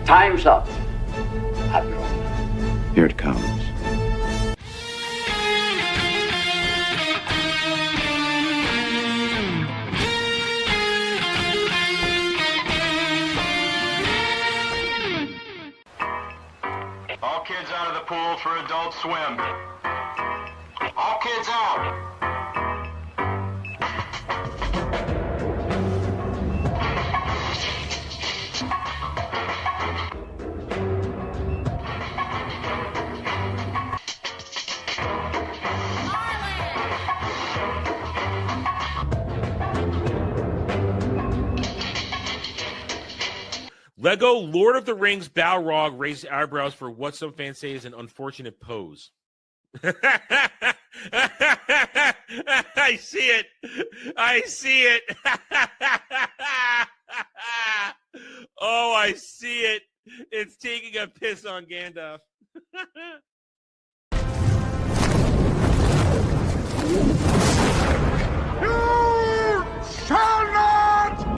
Time's up, Admiral. Here it comes. All kids out of the pool for Adult Swim. All kids out. Lego Lord of the Rings Balrog raised eyebrows for what some fans say is an unfortunate pose. I see it. I see it. Oh, I see it. It's taking a piss on Gandalf. You shall not!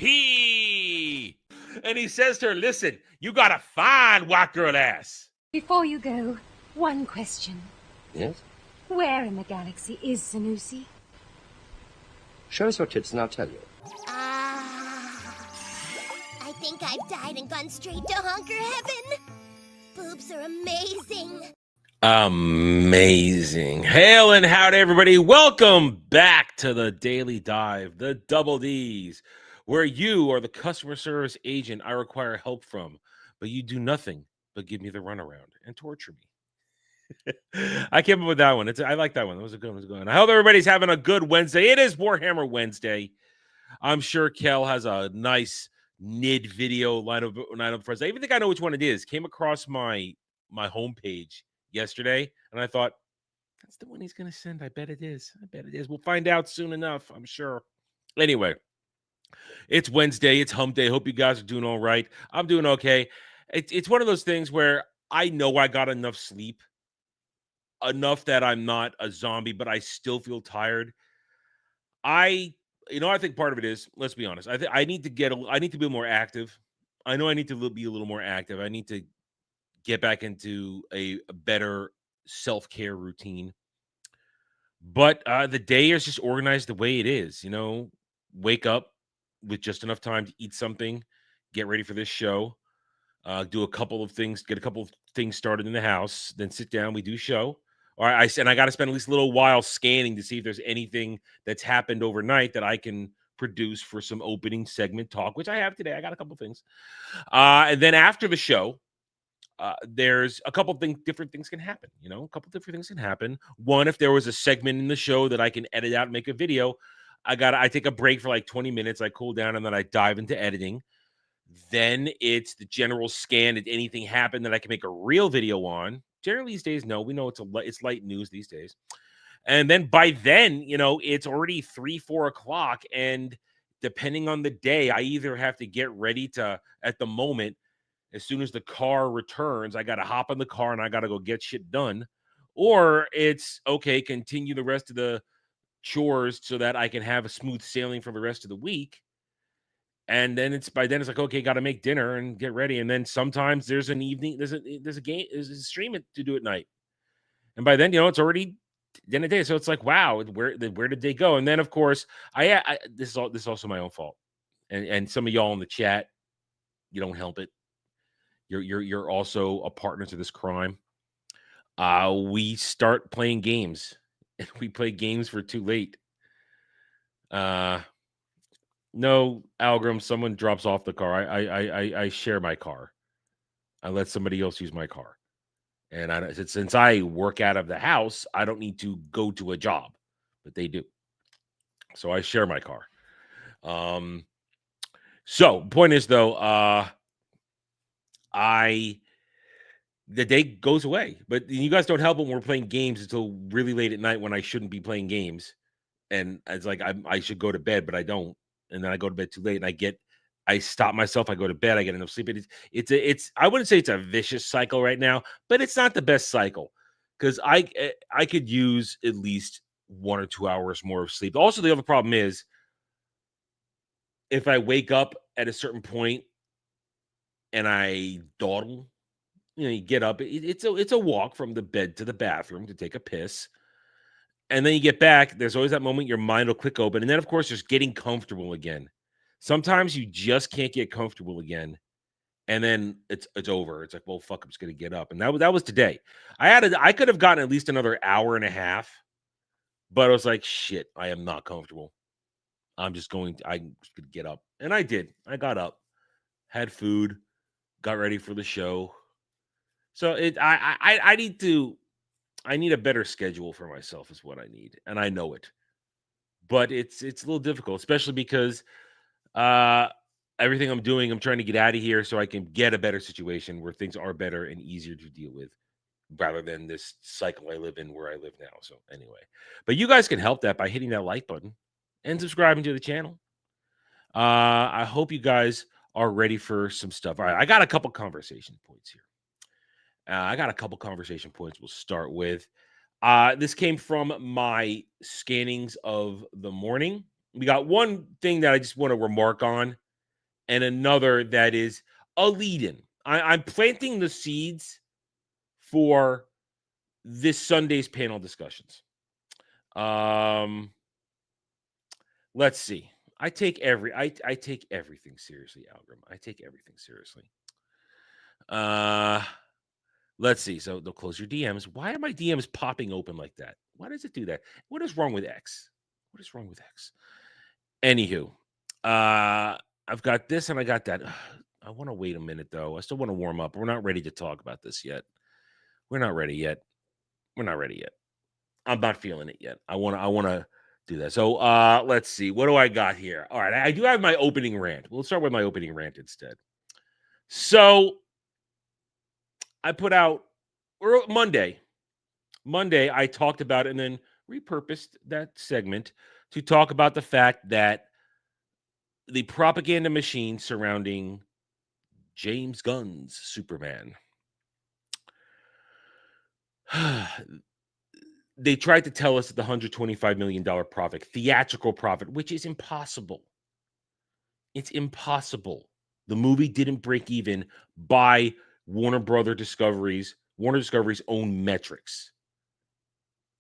And he says to her, listen, you got a fine white girl ass. Before you go, one question. Yes? Where in the galaxy is Sanusi? Show us your tits and I'll tell you. I think I've died and gone straight to honker heaven. Boobs are amazing. Amazing. Hail and howdy, everybody. Welcome back to the Daily Dive, the Double Ds, where you are the customer service agent I require help from, but you do nothing but give me the runaround and torture me. I came up with that one. I like that one. That was a good one. I hope everybody's having a good Wednesday. It is Warhammer Wednesday. I'm sure Kel has a nice NID video lined up for us. I even think I know which one it is. Came across my homepage yesterday, and I thought, that's the one he's going to send. I bet it is. We'll find out soon enough, I'm sure. Anyway, it's Wednesday. It's hump day. Hope you guys are doing all right. I'm doing okay. It's one of those things where I know I got enough sleep, enough that I'm not a zombie, but I still feel tired. I think part of it is, let's be honest, I need to be more active. I know I need to be a little more active. I need to get back into a better self-care routine. But the day is just organized the way it is. Wake up with just enough time to eat something, get ready for this show, do a couple of things, get a couple of things started in the house, then sit down, we do show. All right, I got to spend at least a little while scanning to see if there's anything that's happened overnight that I can produce for some opening segment talk, which I have today. I got a couple of things. And then after the show, there's a couple of different things can happen. A couple of different things can happen. One, if there was a segment in the show that I can edit out and make a video, I take a break for like 20 minutes. I cool down and then I dive into editing. Then it's the general scan. Did anything happen that I can make a real video on? Generally these days, no. We know it's light news these days. And then by then, it's already 3-4 o'clock. And depending on the day, I either have to get ready at the moment, as soon as the car returns, I got to hop in the car and I got to go get shit done. Or it's, okay, continue the rest of the chores so that I can have a smooth sailing for the rest of the week. And then it's like, okay, got to make dinner and get ready. And then sometimes there's an evening, there's a stream to do at night. And by then, it's already the end of the day. So it's like, wow, where did they go? And then of course, this is also my own fault. And some of y'all in the chat, you don't help it. You're also a partner to this crime. We start playing games and we play games for too late. No, Algram, someone drops off the car. I share my car. I let somebody else use my car. And since I work out of the house, I don't need to go to a job, but they do. So I share my car. So point is though, the day goes away, but you guys don't help when we're playing games until really late at night when I shouldn't be playing games. And it's like, I should go to bed, but I don't. And then I go to bed too late and I stop myself. I go to bed. I get enough sleep. It's I wouldn't say it's a vicious cycle right now, but it's not the best cycle because I could use at least 1 or 2 hours more of sleep. Also, the other problem is if I wake up at a certain point and I dawdle. You know, you get up. It's a walk from the bed to the bathroom to take a piss. And then you get back. There's always that moment your mind will click open. And then, of course, there's getting comfortable again. Sometimes you just can't get comfortable again. And then it's over. It's like, well, fuck, I'm just gonna get up. And that was today. I could have gotten at least another hour and a half, but I was like, shit, I am not comfortable. I'm just gonna get up. And I did. I got up, had food, got ready for the show. So I need a better schedule for myself is what I need. And I know it. But it's a little difficult, especially because everything I'm doing, I'm trying to get out of here so I can get a better situation where things are better and easier to deal with rather than this cycle I live in where I live now. So anyway, but you guys can help that by hitting that like button and subscribing to the channel. I hope you guys are ready for some stuff. All right, I got a couple conversation points here. We'll start with. This came from my scannings of the morning. We got one thing that I just want to remark on, and another that is a lead-in. I'm planting the seeds for this Sunday's panel discussions. Let's see. I take everything seriously, Algram. I take everything seriously. Let's see. So they'll close your DMs. Why are my DMs popping open like that? Why does it do that? What is wrong with X? Anywho, I've got this and I got that. I want to wait a minute though. I still want to warm up. We're not ready to talk about this yet. We're not ready yet. I'm not feeling it yet. I want to do that. So let's see. What do I got here? All right, I do have my opening rant. We'll start with my opening rant instead. So I put out Monday, I talked about it and then repurposed that segment to talk about the fact that the propaganda machine surrounding James Gunn's Superman. They tried to tell us that the $125 million profit, theatrical profit, which is impossible. It's impossible. The movie didn't break even by Warner Discovery's own metrics.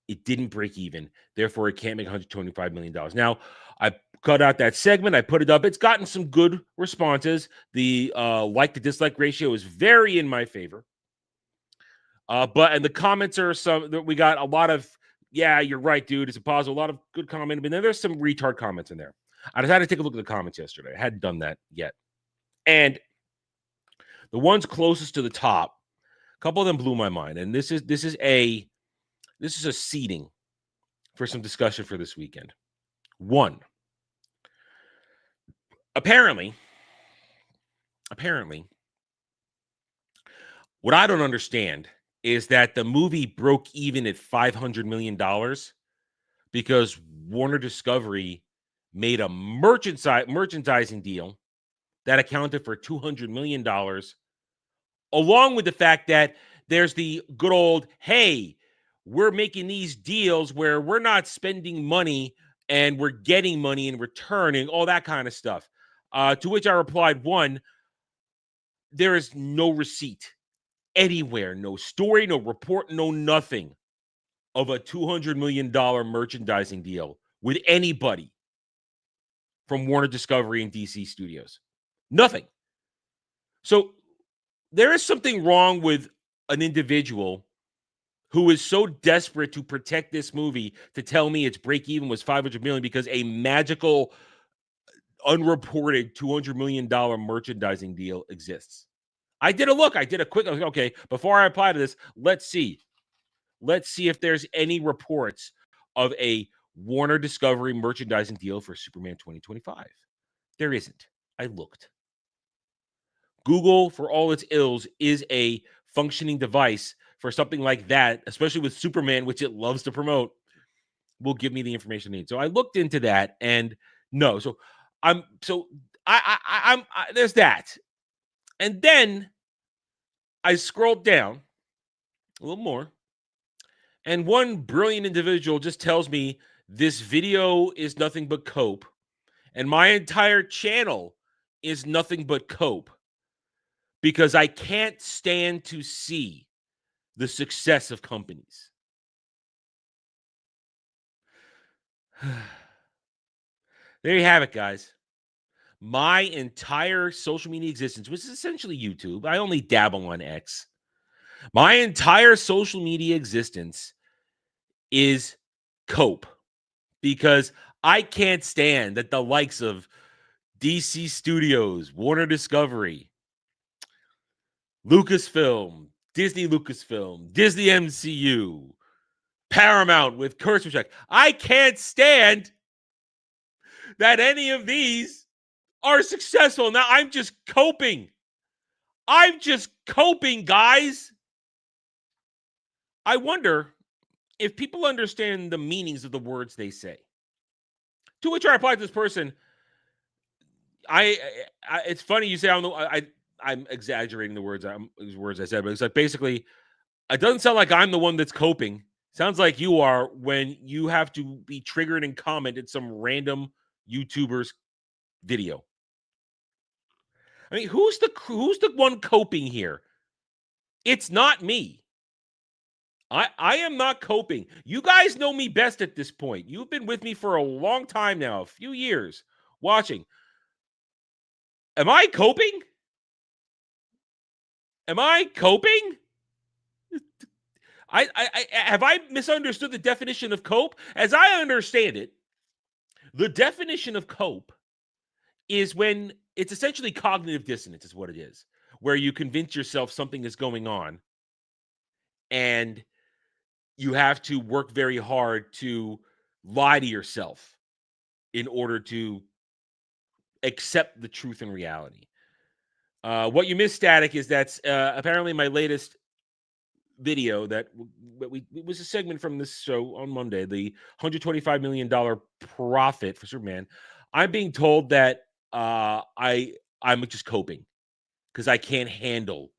It didn't break even. Therefore, it can't make $125 million. Now, I cut out that segment. I put it up. It's gotten some good responses. The like to dislike ratio is very in my favor. And the comments are we got a lot of, yeah, you're right, dude. It's a positive. A lot of good comments. But then there's some retard comments in there. I decided to take a look at the comments yesterday. I hadn't done that yet. And the ones closest to the top, a couple of them blew my mind. And this is a seeding for some discussion for this weekend. One, apparently, what I don't understand is that the movie broke even at $500 million because Warner Discovery made a merchandising deal that accounted for $200 million, along with the fact that there's the good old, hey, we're making these deals where we're not spending money and we're getting money in return and all that kind of stuff. To which I replied, one, there is no receipt anywhere, no story, no report, no nothing of a $200 million merchandising deal with anybody from Warner Discovery and DC Studios. Nothing. So there is something wrong with an individual who is so desperate to protect this movie to tell me its break even was $500 million because a magical, unreported $200 million merchandising deal exists. I did a look. I was like, okay, before I apply to this, let's see if there's any reports of a Warner Discovery merchandising deal for Superman 2025. There isn't. I looked. Google, for all its ills, is a functioning device for something like that, especially with Superman, which it loves to promote, will give me the information I need. So I looked into that, and no. So there's that. And then I scrolled down a little more, and one brilliant individual just tells me this video is nothing but cope, and my entire channel is nothing but cope. because I can't stand to see the success of companies. There you have it, guys. My entire social media existence, which is essentially YouTube. I only dabble on X. My entire social media existence is cope, because I can't stand that the likes of DC Studios, Warner Discovery, Lucasfilm, Disney MCU, Paramount with Curse Check. I can't stand that any of these are successful. Now I'm just coping. Guys. I wonder if people understand the meanings of the words they say. To which I reply to this person, it's funny you say I'm exaggerating the words I said, but it's like basically it doesn't sound like I'm the one that's coping. Sounds like you are when you have to be triggered and commented some random YouTuber's video. I mean, who's the one coping here? It's not me. I am not coping. You guys know me best at this point. You've been with me for a long time now, a few years, watching. Am I coping? Am I coping? I have I misunderstood the definition of cope? As I understand it, the definition of cope is when it's essentially cognitive dissonance is what it is, where you convince yourself something is going on and you have to work very hard to lie to yourself in order to accept the truth and reality. What you missed, Static, is that's apparently my latest video that it was a segment from this show on Monday, the $125 million profit for Superman. I'm being told that I'm just coping because I can't handle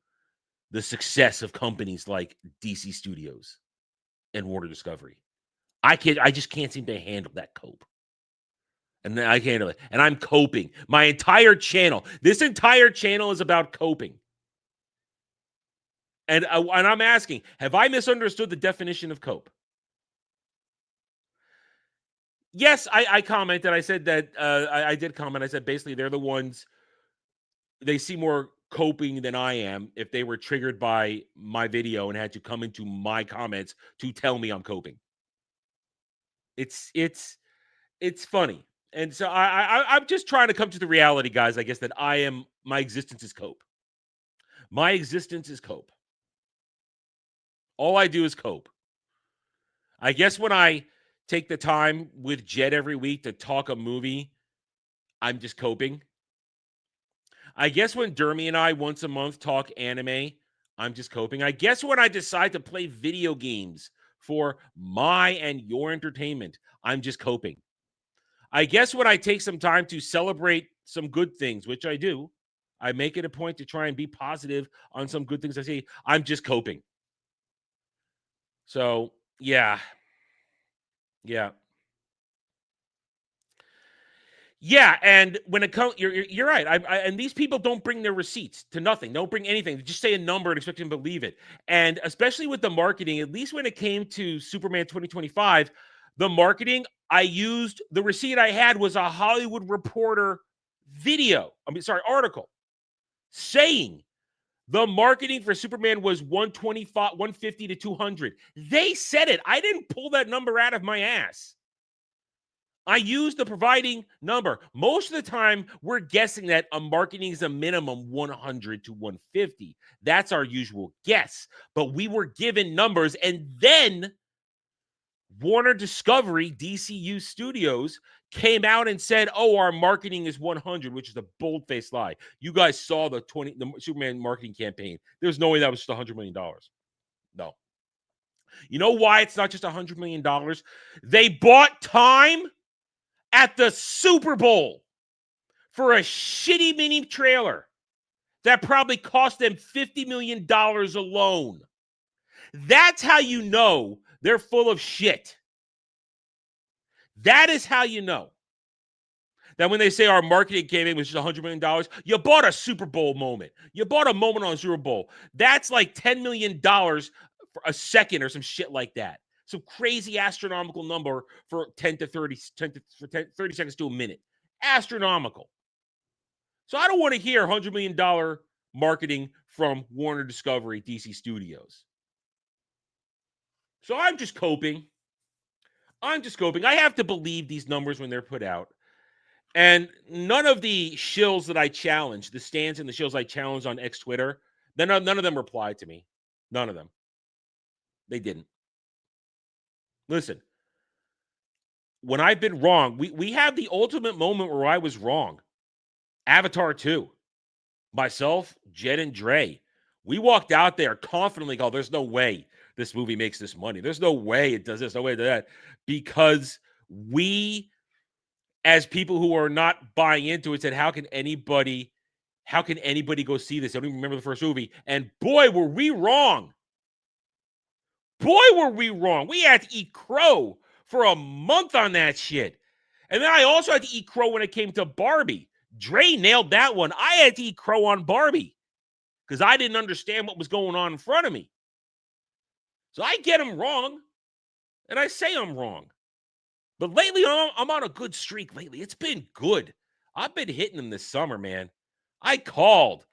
the success of companies like DC Studios and Warner Discovery. I just can't seem to handle that cope. And I can't handle it. And I'm coping. My entire channel, this entire channel is about coping. And I'm asking, have I misunderstood the definition of cope? Yes, I commented. I said that I did comment. I said basically they're the ones, they see more coping than I am if they were triggered by my video and had to come into my comments to tell me I'm coping. It's funny. And so I'm just trying to come to the reality, guys, I guess, that my existence is cope. My existence is cope. All I do is cope. I guess when I take the time with Jed every week to talk a movie, I'm just coping. I guess when Dermy and I once a month talk anime, I'm just coping. I guess when I decide to play video games for my and your entertainment, I'm just coping. I guess when I take some time to celebrate some good things, which I do, I make it a point to try and be positive on some good things I see, I'm just coping. So, yeah. Yeah, and when it comes, you're right. And these people don't bring their receipts to nothing. Don't bring anything. They just say a number and expect them to believe it. And especially with the marketing, at least when it came to Superman 2025, the marketing, I used, the receipt I had was a Hollywood Reporter article saying the marketing for Superman was 125, 150 to 200. They said it. I didn't pull that number out of my ass. I used the providing number. Most of the time, we're guessing that a marketing is a minimum 100 to 150. That's our usual guess. But we were given numbers, and then Warner Discovery, DCU Studios, came out and said, oh, our marketing is 100, which is a bold-faced lie. You guys saw the Superman marketing campaign. There's no way that was just $100 million. No. You know why it's not just $100 million? They bought time at the Super Bowl for a shitty mini trailer that probably cost them $50 million alone. That's how you know they're full of shit. That is how you know. That when they say our marketing campaign was just $100 million, you bought a Super Bowl moment. You bought a moment on Super Bowl. That's like $10 million for a second or some shit like that. Some crazy astronomical number for 30 seconds to a minute. Astronomical. So I don't want to hear $100 million marketing from Warner Discovery DC Studios. So I'm just coping. I have to believe these numbers when they're put out. And none of the shills that I challenged, the stands and the shills I challenged on X Twitter, none of them replied to me. None of them. They didn't. Listen, when I've been wrong, we have the ultimate moment where I was wrong. Avatar 2. Myself, Jed, and Dre. We walked out there confidently going, there's no way this movie makes this money. There's no way it does this, no way it does that. Because we, as people who are not buying into it, said, how can anybody go see this? I don't even remember the first movie. And boy, were we wrong. We had to eat crow for a month on that shit. And then I also had to eat crow when it came to Barbie. Dre nailed that one. I had to eat crow on Barbie because I didn't understand what was going on in front of me. So I get him wrong, and I say I'm wrong. But lately, I'm on a good streak lately. It's been good. I've been hitting them this summer, man. I called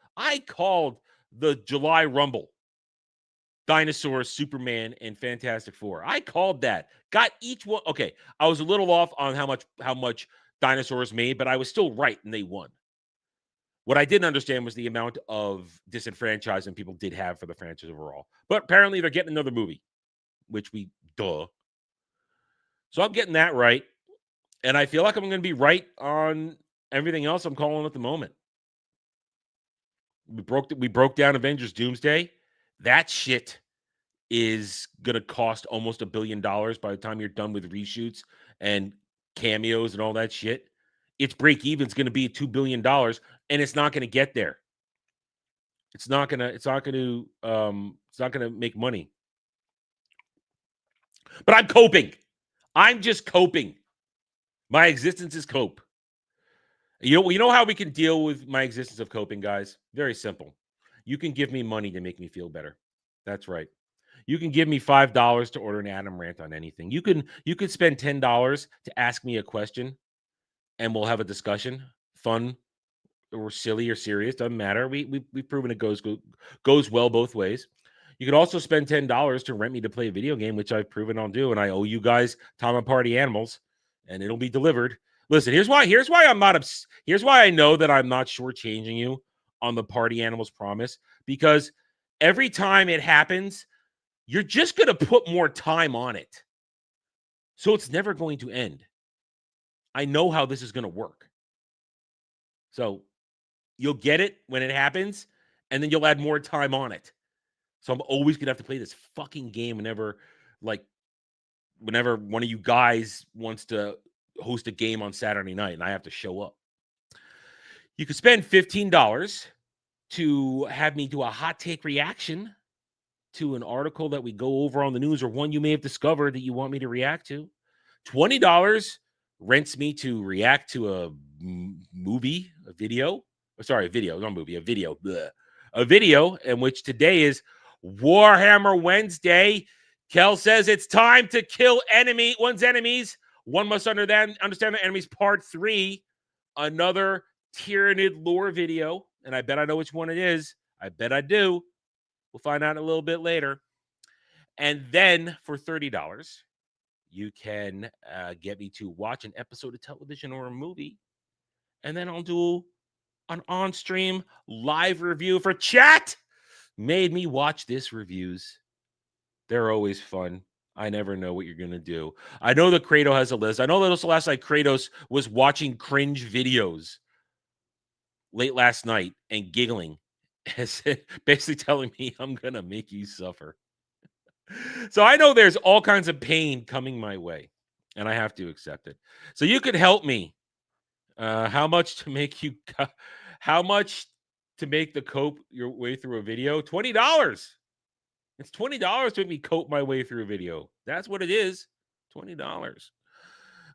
the July Rumble. Dinosaurs, Superman, and Fantastic Four. I called that. Got each one. Okay, I was a little off on how much Dinosaurs made, but I was still right, and they won. What I didn't understand was the amount of disenfranchisement people did have for the franchise overall. But apparently, they're getting another movie, which duh. So I'm getting that right, and I feel like I'm going to be right on everything else I'm calling at the moment. We broke down Avengers Doomsday. That shit is going to cost almost $1 billion by the time you're done with reshoots and cameos and all that shit. Its break even is going to be $2 billion, and it's not going to get there. It's not going to make money. But I'm coping. I'm just coping. My existence is cope. You know how we can deal with my existence of coping, guys? Very simple. You can give me money to make me feel better. That's right. You can give me $5 to order an Adam rant on anything. You could spend $10 to ask me a question, and we'll have a discussion, fun or silly or serious, doesn't matter. We've proven it goes well both ways. You could also spend $10 to rent me to play a video game, which I've proven I'll do, and I owe you guys Tom and Party Animals, and it'll be delivered. Listen, here's why I'm not here's why I know that I'm not shortchanging you on the Party Animals promise, because every time it happens, you're just going to put more time on it. So it's never going to end. I know how this is going to work. So you'll get it when it happens, and then you'll add more time on it. So I'm always going to have to play this fucking game whenever one of you guys wants to host a game on Saturday night and I have to show up. You could spend $15 to have me do a hot take reaction to an article that we go over on the news or one you may have discovered that you want me to react to. $20 rents me to react to a video, in which today is Warhammer Wednesday. Kel says it's time to kill one's enemies. One must understand the enemies, part 3. Another Tyranid lore video. And I bet I know which one it is. I bet I do. We'll find out a little bit later. And then for $30, you can get me to watch an episode of television or a movie. And then I'll do an on-stream live review for chat. Made me watch this reviews. They're always fun. I never know what you're going to do. I know that Kratos has a list. I know that also last night Kratos was watching cringe videos late last night and giggling, basically telling me I'm going to make you suffer. So I know there's all kinds of pain coming my way, and I have to accept it. So you could help me. How much to make the cope your way through a video? $20. It's $20 to make me cope my way through a video. That's what it is. $20.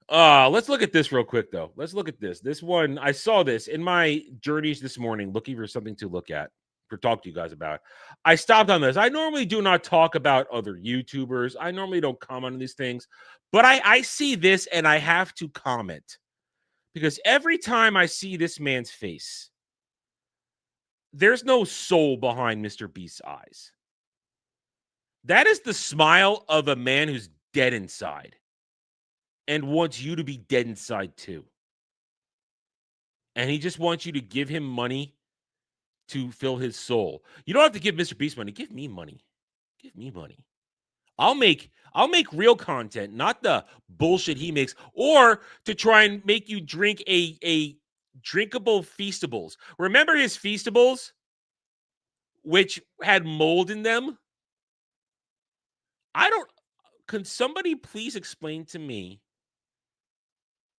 Let's look at this real quick, though. Let's look at this. This one, I saw this in my journeys this morning, looking for something to look at, for talk to you guys about. I stopped on this. I normally do not talk about other YouTubers. I normally don't comment on these things, but I see this and I have to comment because every time I see this man's face, there's no soul behind Mr. Beast's eyes. That is the smile of a man who's dead inside and wants you to be dead inside too. And he just wants you to give him money to fill his soul. You don't have to give Mr. Beast money. Give me money. Give me money. I'll make real content, not the bullshit he makes, or to try and make you drink a drinkable Feastables. Remember his Feastables, which had mold in them? Can somebody please explain to me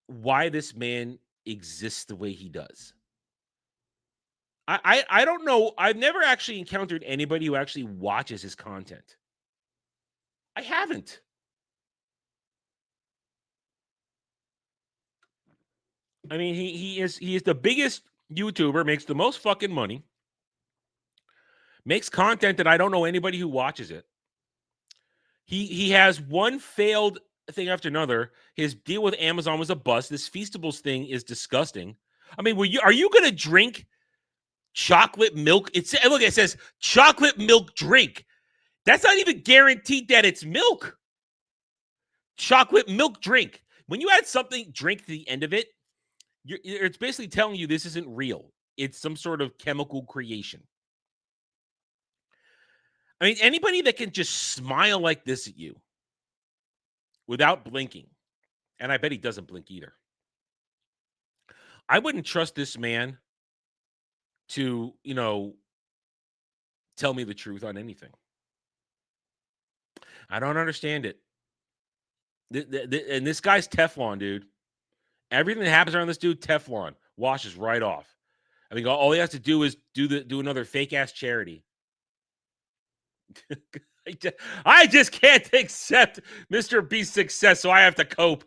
why this man exists the way he does? I don't know. I've never actually encountered anybody who actually watches his content. I haven't. I mean, he is the biggest YouTuber, makes the most fucking money, makes content that I don't know anybody who watches it. He has one failed thing after another. His deal with Amazon was a bust. This Feastables thing is disgusting. I mean, are you going to drink chocolate milk? It says chocolate milk drink. That's not even guaranteed that it's milk. Chocolate milk drink. When you add something drink to the end of it, it's basically telling you this isn't real. It's some sort of chemical creation. I mean, anybody that can just smile like this at you without blinking, and I bet he doesn't blink either. I wouldn't trust this man to, tell me the truth on anything. I don't understand it. And this guy's Teflon, dude. Everything that happens around this dude, Teflon, washes right off. I mean, all he has to do is do another fake ass charity. I just can't accept Mr. Beast's success, so I have to cope.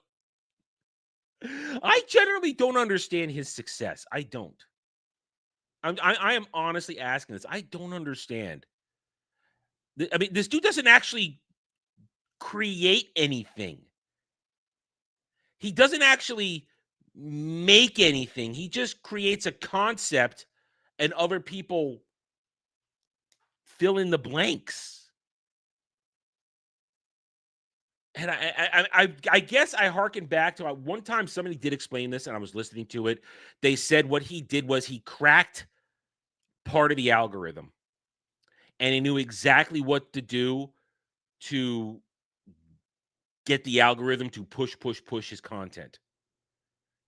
I generally don't understand his success. I don't. I am honestly asking this. I don't understand. I mean, this dude doesn't actually create anything. He doesn't actually make anything. He just creates a concept and other people fill in the blanks. And I guess I hearken back to one time somebody did explain this and I was listening to it. They said what he did was he cracked part of the algorithm and he knew exactly what to do to get the algorithm to push his content.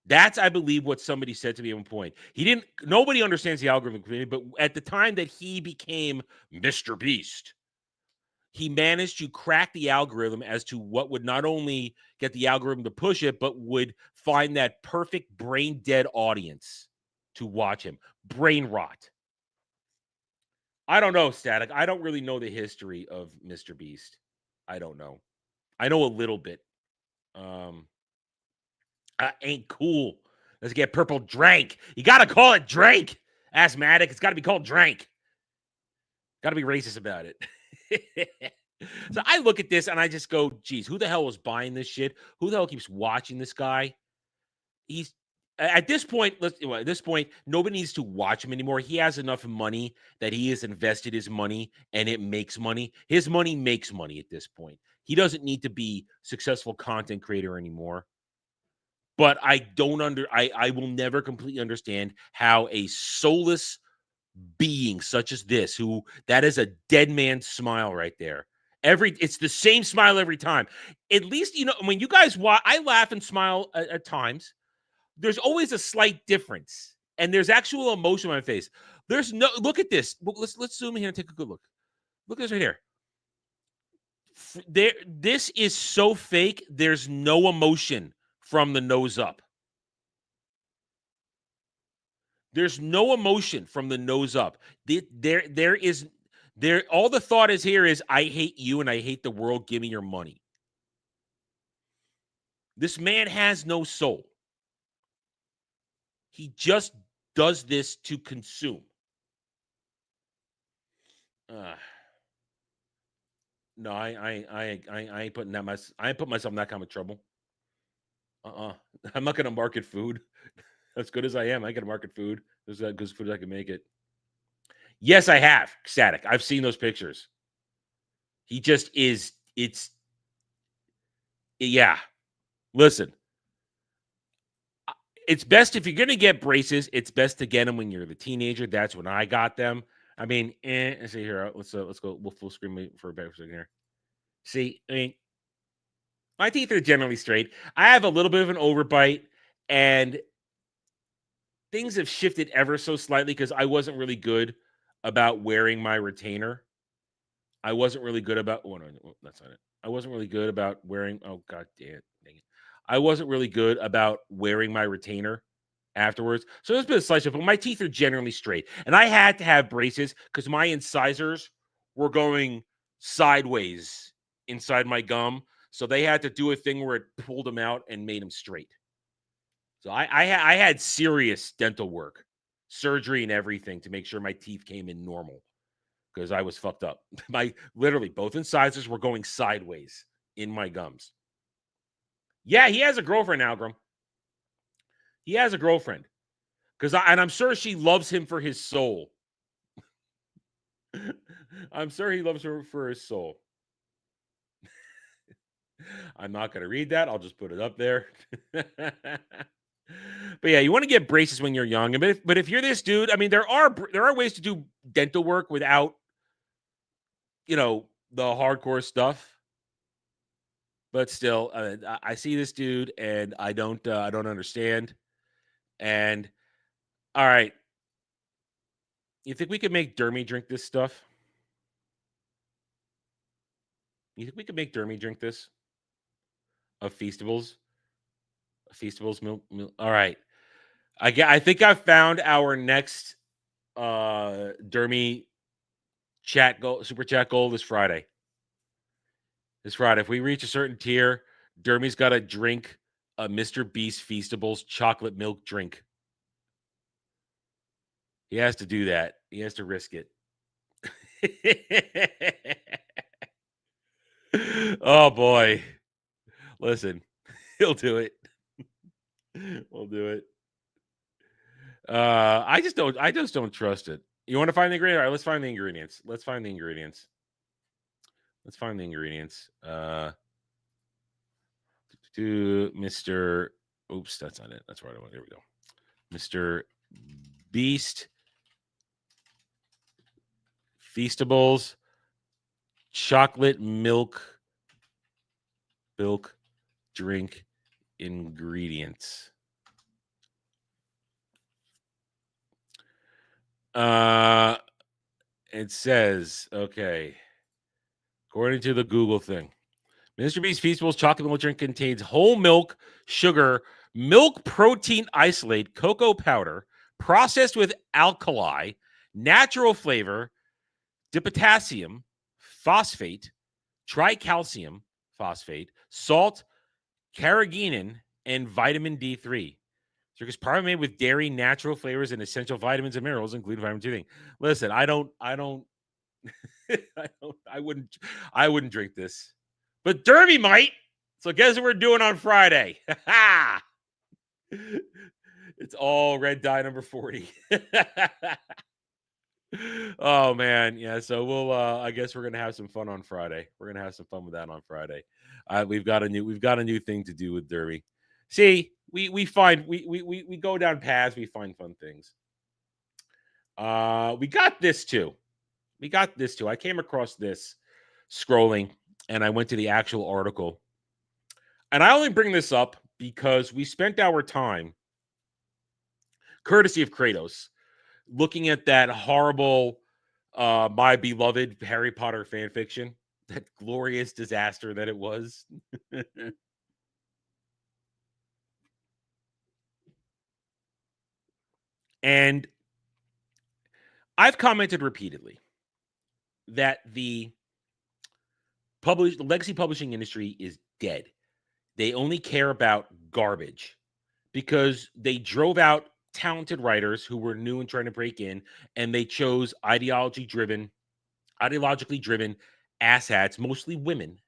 That's, I believe, what somebody said to me at one point. Nobody understands the algorithm, but at the time that he became Mr. Beast, he managed to crack the algorithm as to what would not only get the algorithm to push it, but would find that perfect brain dead audience to watch him. Brain rot. I don't know, Static. I don't really know the history of Mr. Beast. I don't know. I know a little bit. Ain't cool. Let's get purple drank. You got to call it drank. Asthmatic. It's got to be called drank. Got to be racist about it. So I look at this and I just go, geez, who the hell was buying this shit? Who the hell keeps watching this guy? He's at this point, nobody needs to watch him anymore. He has enough money that he has invested his money and it makes money. His money makes money at this point. He doesn't need to be successful content creator anymore. But I will never completely understand how a soulless being such as this, that is a dead man's smile right there. It's the same smile every time. At least, when you guys watch, I laugh and smile at times. There's always a slight difference. And there's actual emotion on my face. Look at this. Let's zoom in here and take a good look. Look at this right here. This is so fake. There's no emotion from the nose up. There's no emotion from the nose up. All the thought is here is I hate you and I hate the world. Give me your money. This man has no soul. He just does this to consume. No, I ain't putting that I ain't put myself in that kind of trouble. I'm not gonna market food. As good as I am, I gotta market food. There's as good food as I can make it. Yes, I have. Static. I've seen those pictures. He just is. Yeah. Listen, it's best if you're gonna get braces. It's best to get them when you're the teenager. That's when I got them. I mean, let's see here. Let's go. We'll full screen for a second here. See, I mean, my teeth are generally straight. I have a little bit of an overbite, and things have shifted ever so slightly because I wasn't really good about wearing my retainer. I wasn't really good about. Oh, no, that's not it. I wasn't really good about wearing. Oh, god damn it. I wasn't really good about wearing my retainer afterwards. So there's been a slight shift, but my teeth are generally straight. And I had to have braces because my incisors were going sideways inside my gum. So they had to do a thing where it pulled them out and made them straight. So I had serious dental work, surgery and everything to make sure my teeth came in normal because I was fucked up. Literally both incisors were going sideways in my gums. Yeah, he has a girlfriend now, Grum. He has a girlfriend. And I'm sure she loves him for his soul. I'm sure he loves her for his soul. I'm not going to read that. I'll just put it up there. But yeah, you want to get braces when you're young. But if you're this dude, I mean, there are ways to do dental work without, the hardcore stuff. But still, I see this dude and I don't understand. And all right, you think we could make Dermy drink this stuff? You think we could make Dermy drink this? Of Feastables? Feastables milk. All right. I think I found our next Dermy chat goal, super chat goal this Friday. This Friday. If we reach a certain tier, Dermy's got to drink a Mr. Beast Feastables chocolate milk drink. He has to do that. He has to risk it. Oh boy. Listen, he'll do it. We'll do it. I just don't trust it. You want to find the ingredients? All right, let's find the ingredients. To Mr. Oops, that's not it. That's right. There we go. Mr. Beast Feastables chocolate milk drink ingredients. It says, okay, according to the Google thing, Mr. Beast Feastables chocolate milk drink contains whole milk, sugar, milk protein isolate, cocoa powder, processed with alkali, natural flavor, dipotassium phosphate, tricalcium phosphate, salt, carrageenan, and vitamin D3. Drink is partly made with dairy, natural flavors, and essential vitamins and minerals, including vitamin D. Listen, I wouldn't drink this, but Derby might. So guess what we're doing on Friday? It's all red dye number 40. Oh man, yeah. So we'll. I guess we're gonna have some fun on Friday. We're gonna have some fun with that on Friday. We've got a new thing to do with Derby. See, we go down paths. We find fun things. We got this too. I came across this scrolling, and I went to the actual article. And I only bring this up because we spent our time, courtesy of Kratos, looking at that horrible My Beloved Harry Potter fan fiction, that glorious disaster that it was. And I've commented repeatedly that the legacy publishing industry is dead. They only care about garbage because they drove out talented writers who were new and trying to break in, and they chose ideologically driven asshats, mostly women,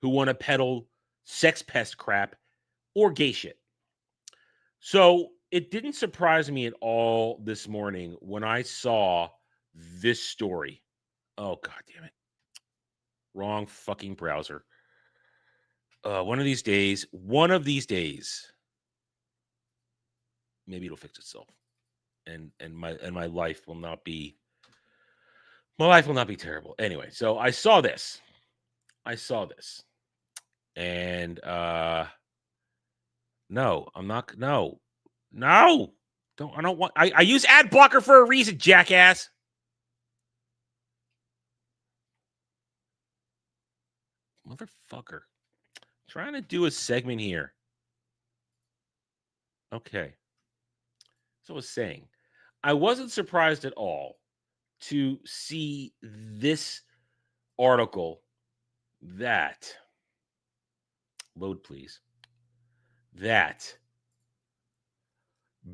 who want to peddle sex pest crap or gay shit. So it didn't surprise me at all this morning when I saw this story. Oh, God damn it. Wrong fucking browser. One of these days, maybe it'll fix itself. And my life will not be terrible. Anyway, so I saw this. And no, I'm not. No. I don't want. I use ad blocker for a reason, jackass. Motherfucker. Trying to do a segment here. Okay. So I was saying, I wasn't surprised at all to see this article that, load please, that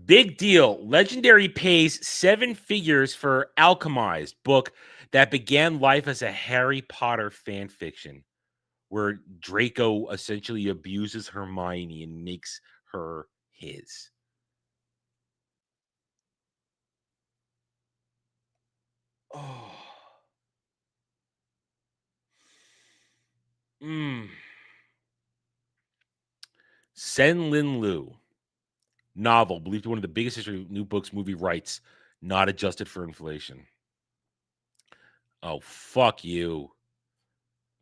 big deal. Legendary pays 7 figures for Alchemized, book that began life as a Harry Potter fan fiction, where Draco essentially abuses Hermione and makes her his. Oh. Sen Lin Lu. Novel, believed to be one of the biggest history of new books movie rights, not adjusted for inflation. Oh, fuck you.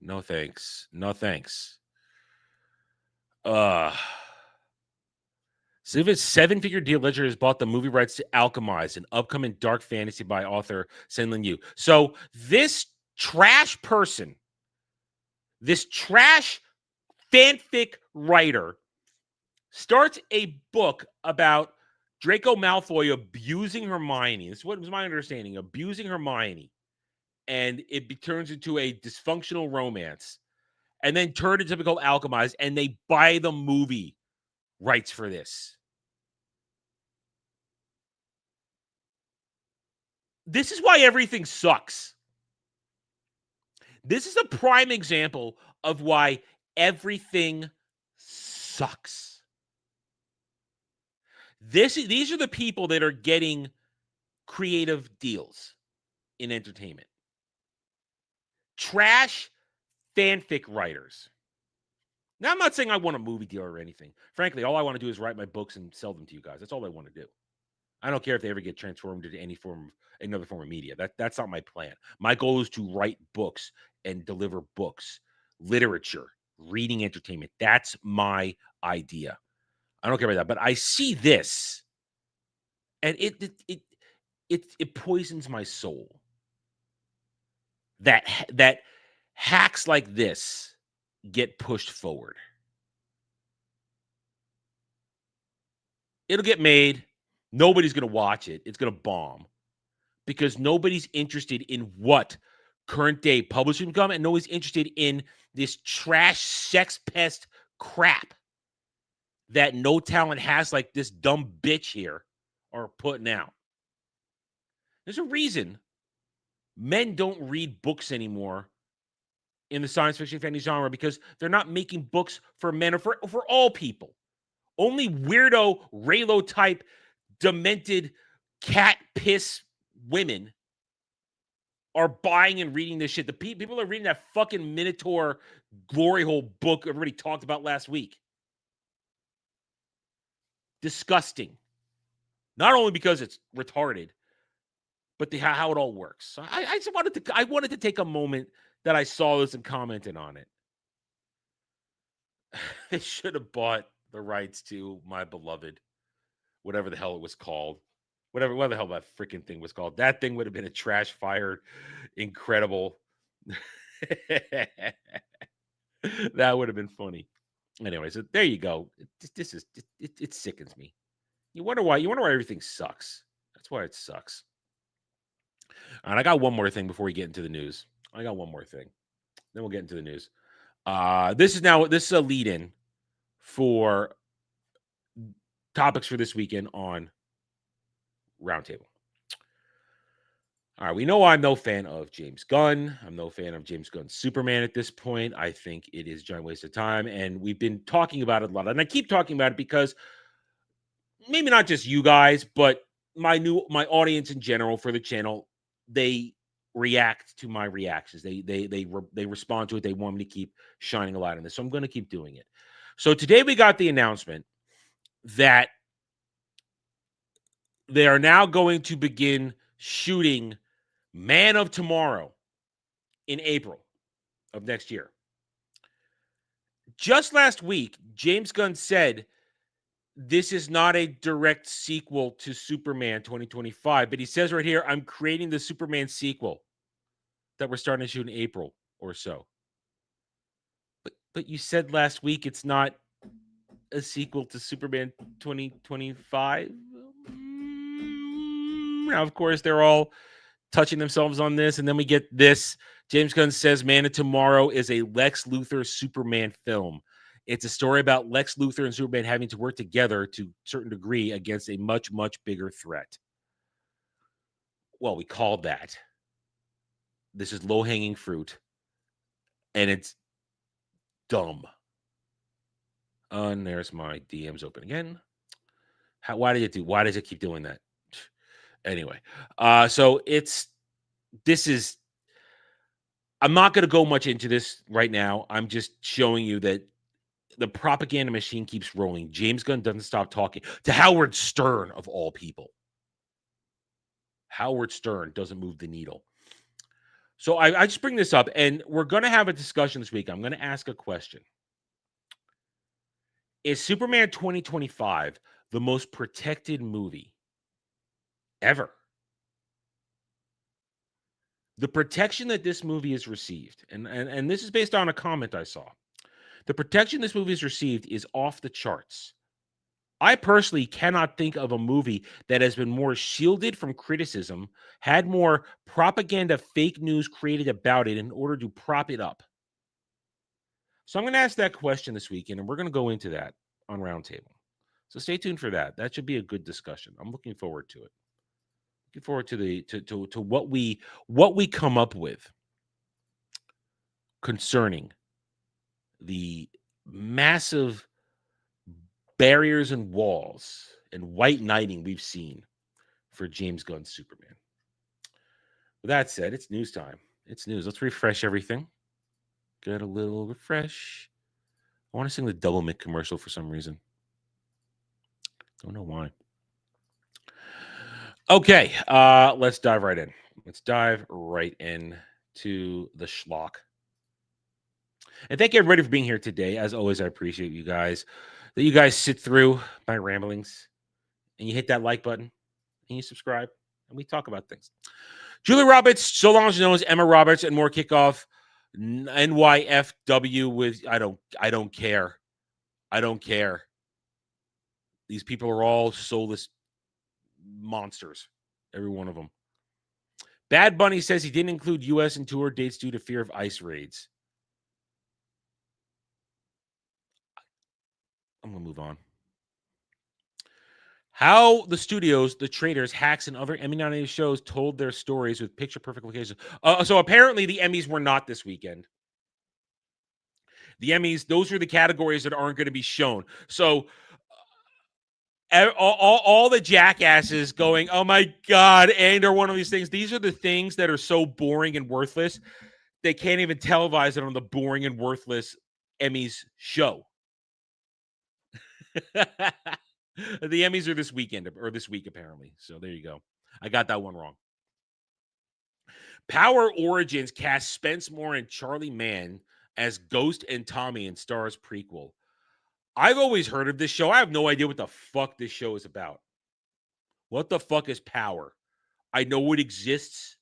No thanks. So if it's 7-figure deal, Ledger has bought the movie rights to Alchemize, an upcoming dark fantasy by author Sen Lin Yu. So this trash person, this trash fanfic writer, starts a book about Draco Malfoy abusing Hermione. This is what was my understanding, abusing Hermione. And it turns into a dysfunctional romance. And then turned into typical Alchemized, and they buy the movie rights for this. This is why everything sucks. This is a prime example of why everything sucks. These are the people that are getting creative deals in entertainment. Trash fanfic writers. Now, I'm not saying I want a movie deal or anything. Frankly, all I want to do is write my books and sell them to you guys. That's all I want to do. I don't care if they ever get transformed into another form of media. That's not my plan. My goal is to write books and deliver books, literature, reading entertainment. That's my idea. I don't care about that. But I see this, and it poisons my soul. That hacks like this get pushed forward. It'll get made. Nobody's going to watch it. It's going to bomb because nobody's interested in what current day publishing become, and nobody's interested in this trash sex pest crap that no talent has, like this dumb bitch here are putting out. There's a reason men don't read books anymore in the science fiction fantasy genre, because they're not making books for men or for all people. Only weirdo, Raylo type, demented cat piss women are buying and reading this shit. The people are reading that fucking Minotaur glory hole book everybody talked about last week. Disgusting. Not only because it's retarded, but how it all works. So I wanted to take a moment that I saw this and commented on it. They should have bought the rights to My Beloved, whatever the hell it was called. What the hell that freaking thing was called. That thing would have been a trash fire, incredible. That would have been funny. Anyway, so there you go. It sickens me. You wonder why everything sucks. That's why it sucks. All right, I got one more thing before we get into the news. Then we'll get into the news. This is a lead-in for topics for this weekend on Roundtable. All right, we know I'm no fan of James Gunn. I'm no fan of James Gunn's Superman at this point. I think it is a giant waste of time, and we've been talking about it a lot. And I keep talking about it because maybe not just you guys, but my audience in general for the channel, they react to my reactions. They respond to it. They want me to keep shining a light on this, so I'm going to keep doing it. So today we got the announcement that they are now going to begin shooting Man of Tomorrow in April of next year. Just last week, James Gunn said this is not a direct sequel to Superman 2025, but he says right here, I'm creating the Superman sequel that we're starting to shoot in April or so. But you said last week it's not a sequel to Superman 2025. Now, of course, they're all touching themselves on this, and then we get this. James Gunn says Man of Tomorrow is a Lex Luthor Superman film. It's a story about Lex Luthor and Superman having to work together to a certain degree against a much, much bigger threat. Well, we called that. This is low-hanging fruit, and it's dumb. And there's my DMs open again. Why does it keep doing that? Anyway, so I'm not going to go much into this right now. I'm just showing you that the propaganda machine keeps rolling. James Gunn doesn't stop talking to Howard Stern, of all people. Howard Stern doesn't move the needle. So I just bring this up, and we're going to have a discussion this week. I'm going to ask a question. Is Superman 2025 the most protected movie ever? The protection that this movie has received, and this is based on a comment I saw. The protection this movie has received is off the charts. I personally cannot think of a movie that has been more shielded from criticism, had more propaganda, fake news created about it in order to prop it up. So I'm going to ask that question this weekend, and we're going to go into that on Roundtable. So stay tuned for that. That should be a good discussion. I'm looking forward to it. Looking forward to what we come up with concerning the massive barriers and walls and white knighting we've seen for James Gunn's Superman. With that said, it's news time. It's news. Let's refresh everything. Get a little refresh. I want to sing the Double Mick commercial for some reason. Don't know why. Okay, let's dive right in. Let's dive right in to the schlock. And thank you everybody for being here today. As always, I appreciate you guys. That you guys sit through my ramblings and you hit that like button and you subscribe and we talk about things. Julie Roberts, so long as you know as Emma Roberts, and more kickoff NYFW with I don't care. I don't care. These people are all soulless monsters. Every one of them. Bad Bunny says he didn't include U.S. and tour dates due to fear of ICE raids. I'm going to move on. How the studios, the traders, hacks, and other Emmy-nominated shows told their stories with picture-perfect locations. So apparently the Emmys were not this weekend. The Emmys, those are the categories that aren't going to be shown. So all the jackasses going, oh my God, and or one of these things. These are the things that are so boring and worthless. They can't even televise it on the boring and worthless Emmys show. The Emmys are this weekend or this week, apparently. So there you go. I got that one wrong. Power Origins cast Spence Moore and Charlie Mann as Ghost and Tommy in Star's prequel. I've always heard of this show. I have no idea what the fuck this show is about. What the fuck is Power? I know it exists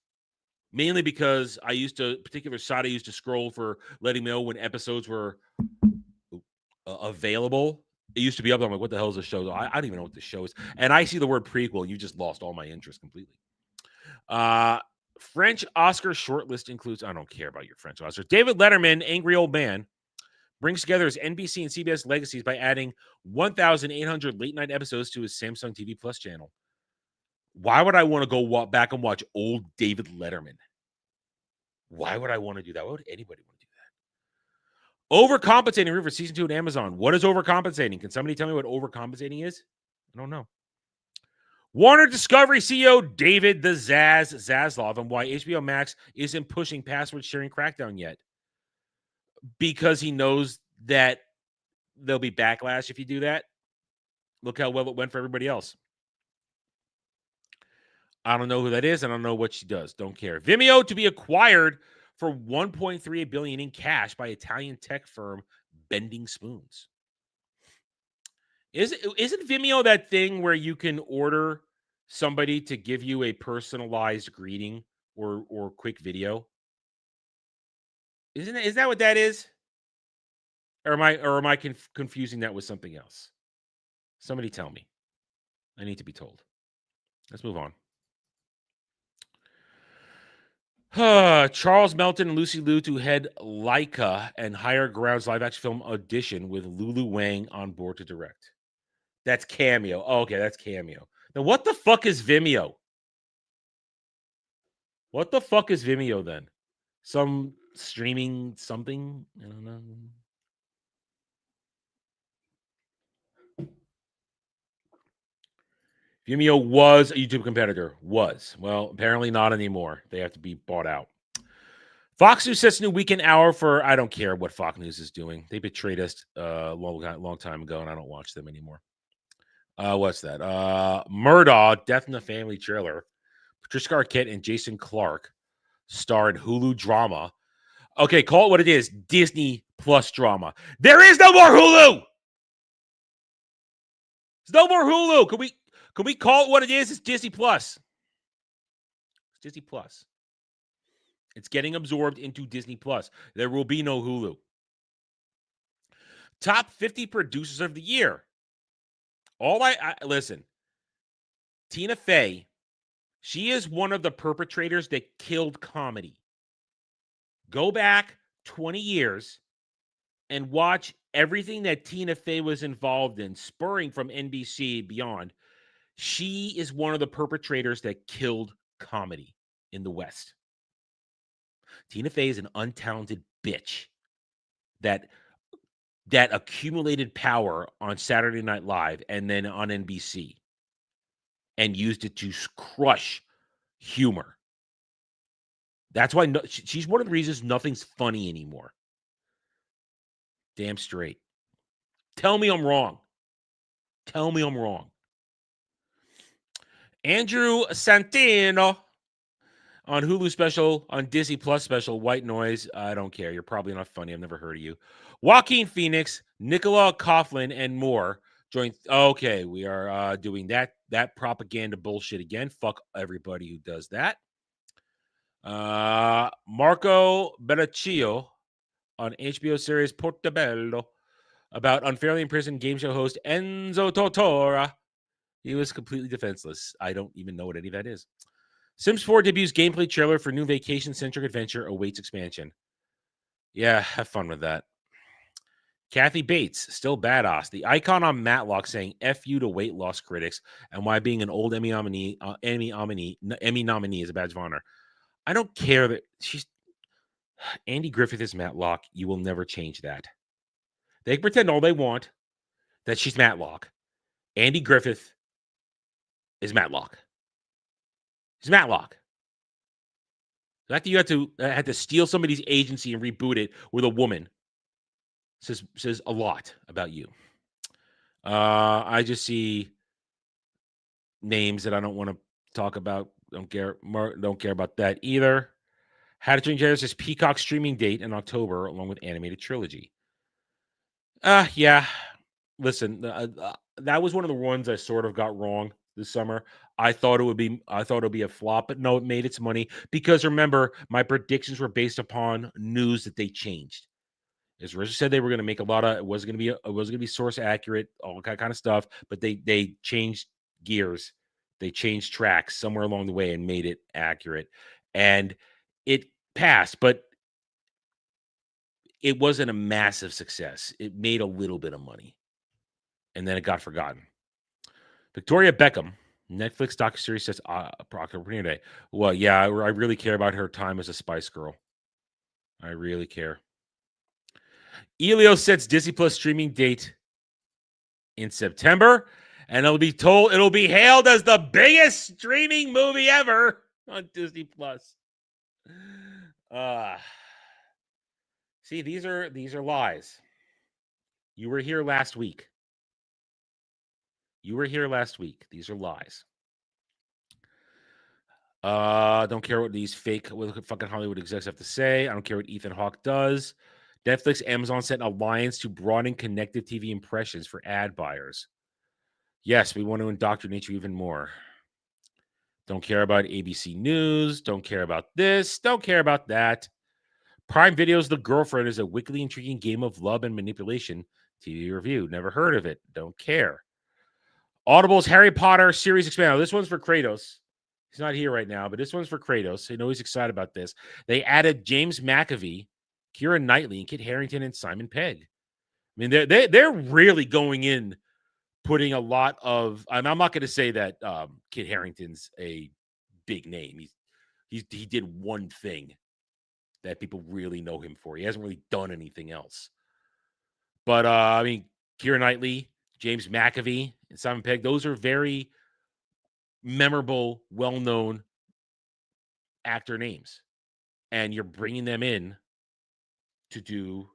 mainly because particular site I used to scroll for letting me know when episodes were available. It used to be up there. I'm like, what the hell is this show? I don't even know what this show is. And I see the word prequel. You just lost all my interest completely. French Oscar shortlist includes, I don't care about your French Oscar. David Letterman, Angry Old Man. brings together his NBC and CBS legacies by adding 1,800 late-night episodes to his Samsung TV Plus channel. Why would I want to go back and watch old David Letterman? Why would I want to do that? Why would anybody want to do that? Overcompensating for season 2 at Amazon. What is overcompensating? Can somebody tell me what overcompensating is? I don't know. Warner Discovery CEO David the Zaz Zaslav and why HBO Max isn't pushing password sharing crackdown yet. Because he knows that there'll be backlash if you do that. Look how well it went for everybody else. I don't know who that is. I don't know what she does. Don't care. Vimeo to be acquired for $1.38 billion in cash by Italian tech firm Bending Spoons. Isn't Vimeo that thing where you can order somebody to give you a personalized greeting or quick video? Is that what that is? Or am I confusing that with something else? Somebody tell me. I need to be told. Let's move on. Charles Melton and Lucy Liu to head Laika and Higher Ground's live-action film Audition with Lulu Wang on board to direct. That's Cameo. Oh, okay, that's Cameo. Now, what the fuck is Vimeo? What the fuck is Vimeo then? Some streaming something? I don't know. Vimeo was a YouTube competitor. Was. Well, apparently not anymore. They have to be bought out. Fox News sets new weekend hour for, I don't care what Fox News is doing. They betrayed us a long time ago, and I don't watch them anymore. What's that? Murdaugh, Death in the Family trailer. Patricia Arquette and Jason Clarke star in Hulu drama. Okay, call it what it is. Disney Plus drama. There is no more Hulu! There's no more Hulu. Can we call it what it is? It's Disney Plus. It's Disney Plus. It's getting absorbed into Disney Plus. There will be no Hulu. Top 50 producers of the year. Listen. Tina Fey, she is one of the perpetrators that killed comedy. Go back 20 years and watch everything that Tina Fey was involved in, spurring from NBC beyond. She is one of the perpetrators that killed comedy in the West. Tina Fey is an untalented bitch that accumulated power on Saturday Night Live and then on NBC and used it to crush humor. That's why she's one of the reasons nothing's funny anymore. Damn straight. Tell me I'm wrong. Tell me I'm wrong. Andrew Santino on Hulu special, on Disney Plus special, White Noise. I don't care. You're probably not funny. I've never heard of you. Joaquin Phoenix, Nicola Coughlan, and more join. Okay, we are doing that propaganda bullshit again. Fuck everybody who does that. Marco Bellaccio on HBO series Portobello about unfairly imprisoned game show host Enzo Tortora. He was completely defenseless. I don't even know what any of that is. Sims 4 debuts gameplay trailer for new vacation-centric adventure awaits expansion. Yeah, have fun with that. Kathy Bates, still badass. The icon on Matlock saying F you to weight loss critics and why being an old Emmy nominee is a badge of honor. I don't care that she's... Andy Griffith is Matlock. You will never change that. They can pretend all they want that she's Matlock. Andy Griffith is Matlock. He's Matlock. The fact that you had to steal somebody's agency and reboot it with a woman says a lot about you. I just see names that I don't want to talk about. Don't care about that either. How to Train Your Dragon says Peacock streaming date in October along with animated trilogy. Yeah. Listen, that was one of the ones I sort of got wrong this summer. I thought it would be a flop, but no, it made its money because remember, my predictions were based upon news that they changed. As Richard said, they were going to make a lot of. It wasn't going to be source accurate, all that kind of stuff. But they changed gears, they changed tracks somewhere along the way and made it accurate, and it passed. But it wasn't a massive success. It made a little bit of money, and then it got forgotten. Victoria Beckham, Netflix docuseries says Proctor Day. Well, yeah, I really care about her time as a Spice Girl. I really care. Elio sets Disney Plus streaming date in September, and it'll be hailed as the biggest streaming movie ever on Disney Plus. See, these are lies. You were here last week. These are lies. Don't care what these fucking Hollywood execs have to say. I don't care what Ethan Hawke does. Netflix, Amazon set an alliance to broaden connected TV impressions for ad buyers. Yes, we want to indoctrinate you even more. Don't care about ABC News. Don't care about this. Don't care about that. Prime Video's The Girlfriend is a wickedly intriguing game of love and manipulation. TV review. Never heard of it. Don't care. Audible's Harry Potter series expanded. This one's for Kratos. He's not here right now, but this one's for Kratos. I know he's excited about this. They added James McAvee, Keira Knightley, and Kit Harington and Simon Pegg. I mean, they're really going in, putting a lot of. I'm not going to say that Kit Harington's a big name. He did one thing that people really know him for. He hasn't really done anything else. But I mean, Keira Knightley, James McAvee, and Simon Pegg, those are very memorable, well-known actor names. And you're bringing them in to do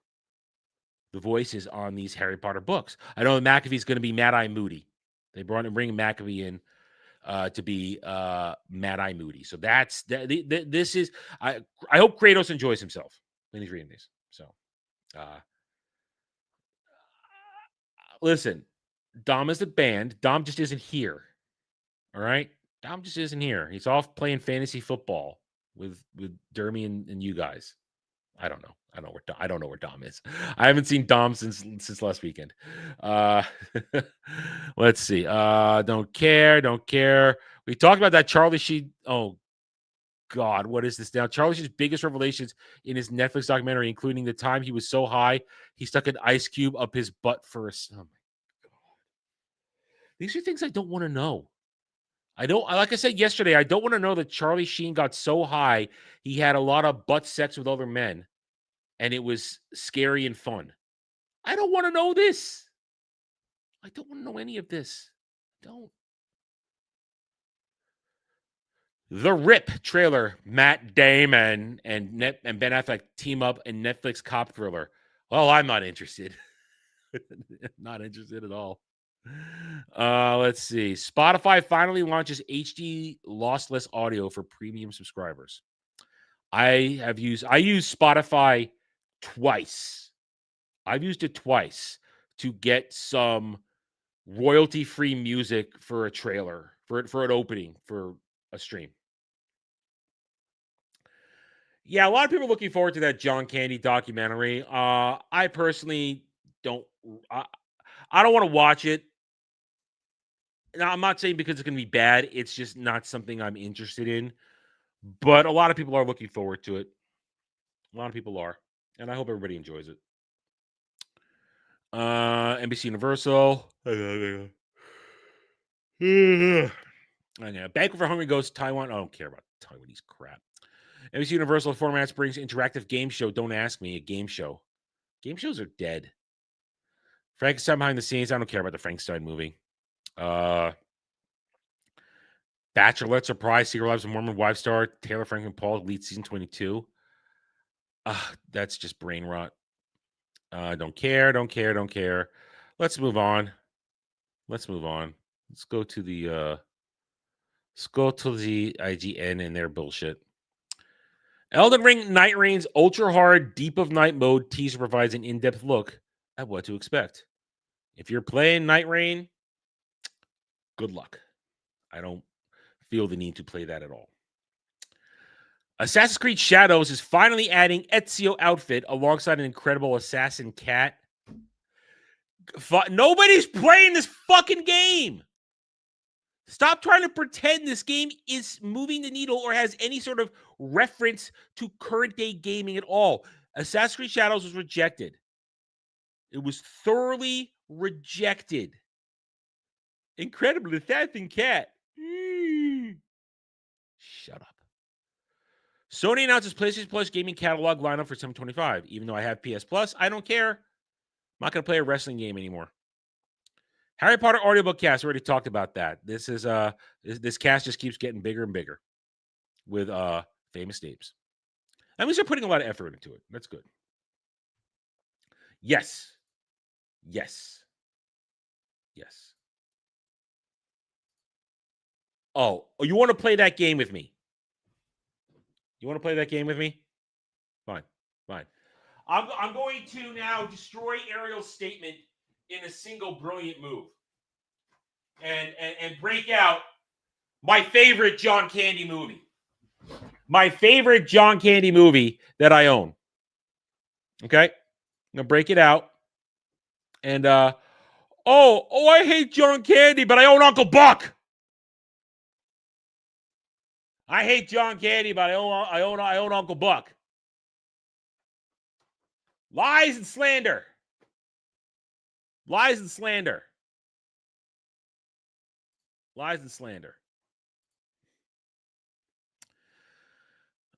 the voices on these Harry Potter books. I know McAfee's going to be Mad-Eye Moody. They bring McAfee in to be Mad-Eye Moody. So this is, I hope Kratos enjoys himself when he's reading these. So, listen, Dom is the band. Dom just isn't here. All right? Dom just isn't here. He's off playing fantasy football with Dermy and you guys. I don't know. I don't know where Dom is. I haven't seen Dom since last weekend. Let's see. Don't care. We talked about that Charlie Sheen. Oh God, what is this now? Charlie Sheen's biggest revelations in his Netflix documentary, including the time he was so high he stuck an ice cube up his butt for a. Oh my God. These are things I don't want to know. Like I said yesterday, I don't want to know that Charlie Sheen got so high he had a lot of butt sex with other men, and it was scary and fun. I don't want to know this. I don't want to know any of this. Don't. The Rip trailer, Matt Damon and Ben Affleck team up in Netflix cop thriller. Well, I'm not interested. Not interested at all. Let's see. Spotify finally launches HD lossless audio for premium subscribers. I use Spotify twice. I've used it twice to get some royalty-free music for a trailer, for an opening for a stream. Yeah, a lot of people are looking forward to that John Candy documentary. I personally don't. I don't want to watch it. Now, I'm not saying because it's going to be bad. It's just not something I'm interested in. But a lot of people are looking forward to it. A lot of people are. And I hope everybody enjoys it. NBC Universal. Banquet for Hungry Ghosts, Taiwan. I don't care about Taiwanese crap. NBC Universal Formats brings interactive game show. Don't ask me. A game show. Game shows are dead. Frankenstein behind the scenes. I don't care about the Frankenstein movie. Bachelorette surprise. Secret Lives of Mormon wife star Taylor Franklin Paul leads season 22. That's just brain rot. Don't care. Let's move on. Let's go to the IGN and their bullshit. Elden Ring Night Rain's ultra hard Deep of Night mode teaser provides an in-depth look at what to expect. If you're playing Night Rain, good luck. I don't feel the need to play that at all. Assassin's Creed Shadows is finally adding Ezio outfit alongside an incredible assassin cat. Nobody's playing this fucking game. Stop trying to pretend this game is moving the needle or has any sort of reference to current day gaming at all. Assassin's Creed Shadows was rejected. It was thoroughly rejected. Incredible Assassin Cat. Shut up. Sony announces PlayStation Plus gaming catalog lineup for 725. Even though I have PS Plus, I don't care. I'm not going to play a wrestling game anymore. Harry Potter audiobook cast. We already talked about that. This is this cast just keeps getting bigger and bigger with famous names. That means they're putting a lot of effort into it. That's good. Yes. Yes. Yes. Oh, you want to play that game with me? You want to play that game with me? Fine. Fine. I'm going to now destroy Ariel's statement in a single brilliant move. And break out my favorite John Candy movie. My favorite John Candy movie that I own. Okay? I'm going to break it out. And, I hate John Candy, but I own Uncle Buck. I hate John Candy, but I own Uncle Buck. Lies and slander. Lies and slander. Lies and slander.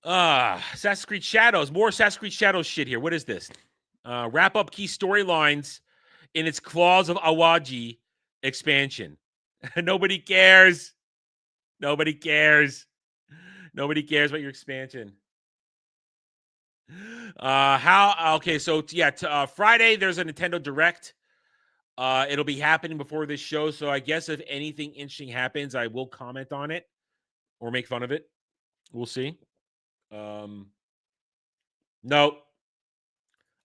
Assassin's Creed Shadows. More Assassin's Creed Shadows shit here. What is this? Wrap up key storylines in its Claws of Awaji expansion. Nobody cares. Nobody cares. Nobody cares about your expansion. Okay, so Friday there's a Nintendo Direct. It'll be happening before this show, so I guess if anything interesting happens, I will comment on it or make fun of it. We'll see. No.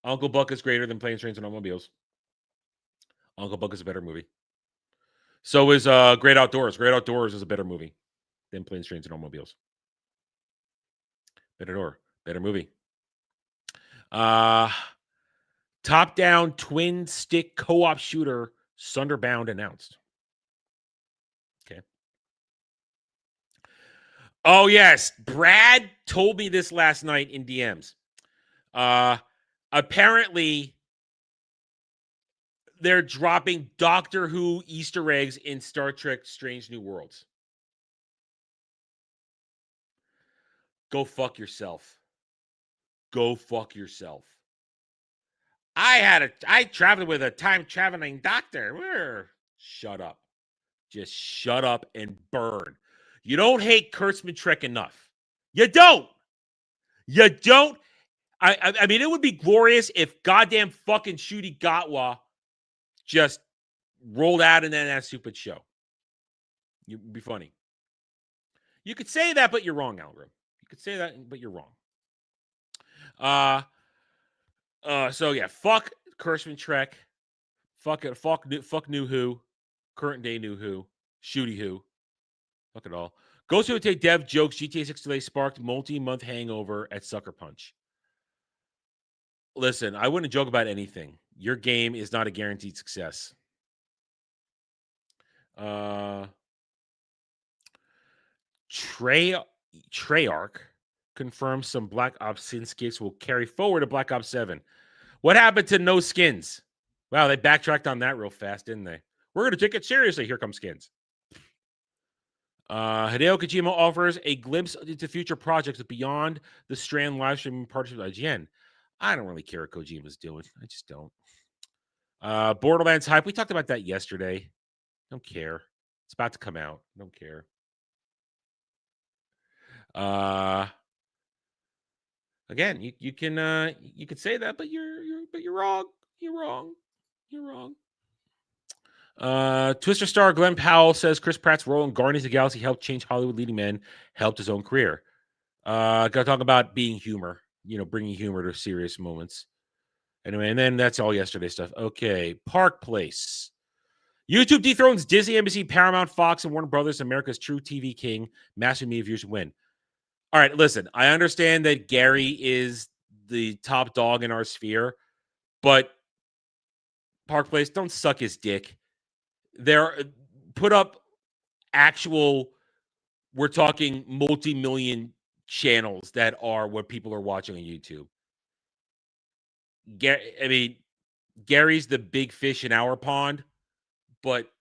Uncle Buck is greater than Planes, Trains, and Automobiles. Uncle Buck is a better movie. So is Great Outdoors. Great Outdoors is a better movie than Planes, Trains, and Automobiles. Better movie. Top-down twin stick co-op shooter Sunderbound announced. Okay. Oh yes, Brad told me this last night in DMs. Apparently they're dropping Doctor Who Easter eggs in Star Trek Strange New Worlds. Go fuck yourself. Go fuck yourself. I traveled with a time-traveling doctor. Shut up. Just shut up and burn. You don't hate Kurtzman Trek enough. You don't. You don't. I mean, it would be glorious if goddamn fucking Ncuti Gatwa just rolled out in that stupid show. It would be funny. You could say that, but you're wrong, Algrim. You could say that, but you're wrong. So yeah, fuck Kurtzman Trek. Fuck it. Fuck New Who. Current day New Who. Shooty Who. Fuck it all. Ghost to take dev jokes. GTA 6 delay sparked multi-month hangover at Sucker Punch. Listen, I wouldn't joke about anything. Your game is not a guaranteed success. Treyarch confirms some Black Ops skins will carry forward to Black Ops 7. What happened to no skins? Wow, they backtracked on that real fast, didn't they? We're going to take it seriously. Here comes skins. Hideo Kojima offers a glimpse into future projects beyond the Strand live streaming partnership with IGN. I don't really care what Kojima's doing. I just don't. Borderlands hype. We talked about that yesterday. Don't care. It's about to come out. Don't care. Again, you can say that, but you're wrong. You're wrong. Twister star Glenn Powell says Chris Pratt's role in Guardians of the Galaxy helped change Hollywood leading men, helped his own career. Gotta talk about being humor, bringing humor to serious moments. Anyway, and then that's all yesterday stuff. Okay, Park Place. YouTube dethrones Disney, NBC, Paramount, Fox, and Warner Brothers, America's true TV king. Massive media views win. All right, listen, I understand that Gary is the top dog in our sphere, but Park Place, don't suck his dick. Put up actual, we're talking multi-million channels that are what people are watching on YouTube. Gary's the big fish in our pond, but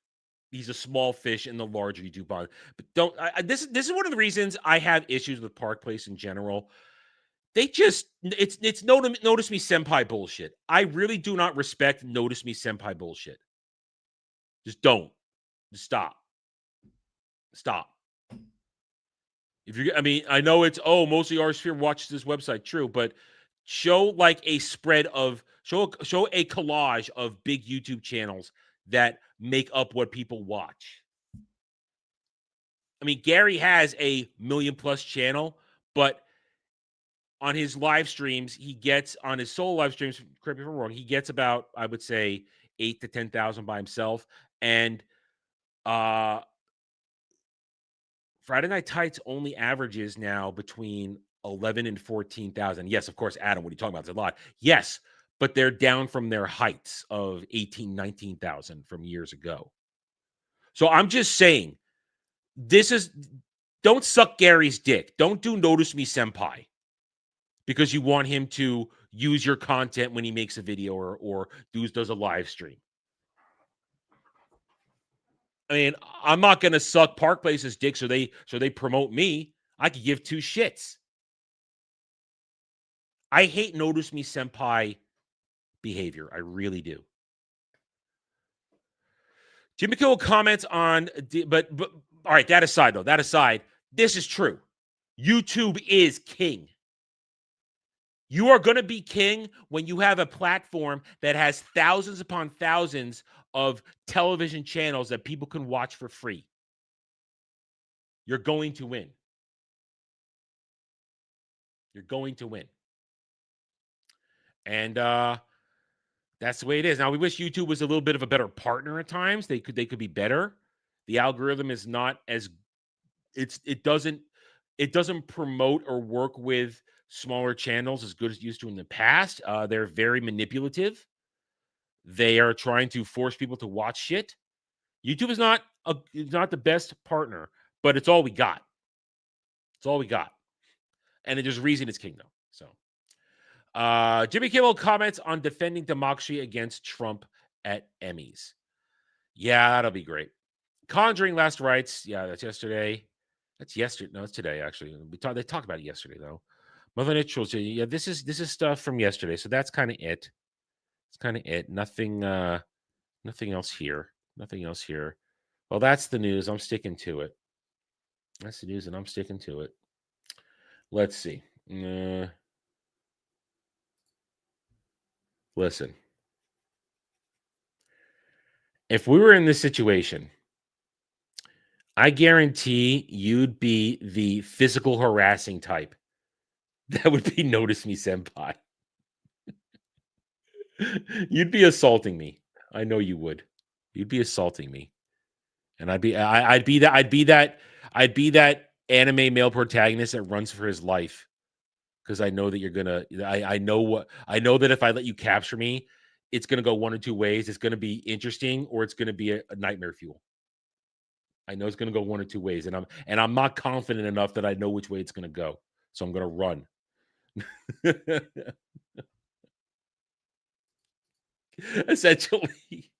he's a small fish in the larger YouTube pond. But this is one of the reasons I have issues with Park Place in general. It's notice me senpai bullshit. I really do not respect notice me senpai bullshit. Just don't. Just stop. Stop. I know it's mostly our sphere watches this website, true, but show like a spread of show a collage of big YouTube channels that make up what people watch. I mean, Gary has a million-plus channel, but on his live streams, he gets on his solo live streams, correct me if I'm wrong, he gets about, I would say, 8,000 to 10,000 by himself. And Friday Night Tights only averages now between 11 and 14,000. Yes, of course, Adam, what are you talking about? It's a lot. Yes, but they're down from their heights of 18, 19,000 from years ago. So I'm just saying, don't suck Gary's dick. Don't do Notice Me Senpai because you want him to use your content when he makes a video or does a live stream. I mean, I'm not going to suck Park Place's dick so they promote me. I could give two shits. I hate Notice Me Senpai behavior. I really do. Jimmy Kill comments on, but all right, that aside, this is true. YouTube is king. You are going to be king when you have a platform that has thousands upon thousands of television channels that people can watch for free. You're going to win. You're going to win. And that's the way it is. Now, we wish YouTube was a little bit of a better partner at times. They could be better. The algorithm is not as it doesn't promote or work with smaller channels as good as it used to in the past. They're very manipulative. They are trying to force people to watch shit. YouTube is not the best partner, but it's all we got. It's all we got. And there's a reason it's king, though. So, Jimmy Kimmel comments on defending democracy against Trump at Emmys. Yeah, that'll be great. Conjuring Last Rites. Yeah, that's yesterday. That's yesterday. No, it's today, actually. They talked about it yesterday, though. Mother Nature. Yeah, this is stuff from yesterday. So that's kind of it. It's kind of it. Nothing else here. Nothing else here. Well, that's the news. I'm sticking to it. That's the news, and I'm sticking to it. Let's see. Listen. If we were in this situation, I guarantee you'd be the physical harassing type. That would be Notice Me Senpai. You'd be assaulting me. I know you would. You'd be assaulting me. And I'd be that anime male protagonist that runs for his life. Because I know that you're gonna I know that if I let you capture me, it's gonna go one or two ways. It's gonna be interesting or it's gonna be a nightmare fuel. I know it's gonna go one or two ways, and I'm not confident enough that I know which way it's gonna go. So I'm gonna run. Essentially.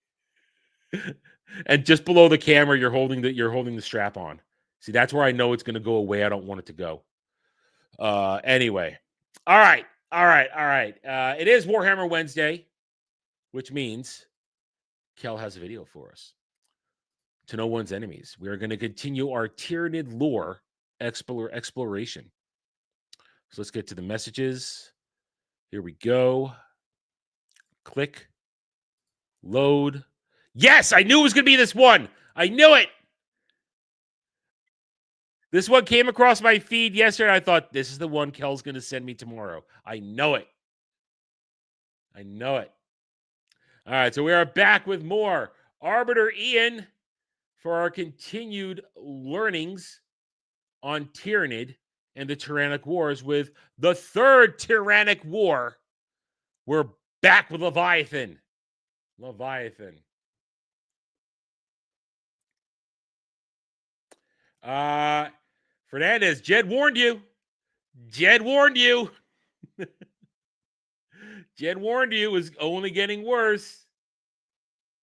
And just below the camera, you're holding the strap on. See, that's where I know it's gonna go away. I don't want it to go. Anyway. All right. It is Warhammer Wednesday, which means Kel has a video for us. To know one's enemies. We are going to continue our Tyranid lore exploration. So let's get to the messages. Here we go. Click. Load. Yes, I knew it was going to be this one. I knew it. This one came across my feed yesterday. I thought, this is the one Kel's going to send me tomorrow. I know it. All right, so we are back with more Arbiter Ian for our continued learnings on Tyranid and the Tyrannic Wars with the third Tyrannic War. We're back with Leviathan. Fernandez, Jed warned you. Jed warned you it was only getting worse.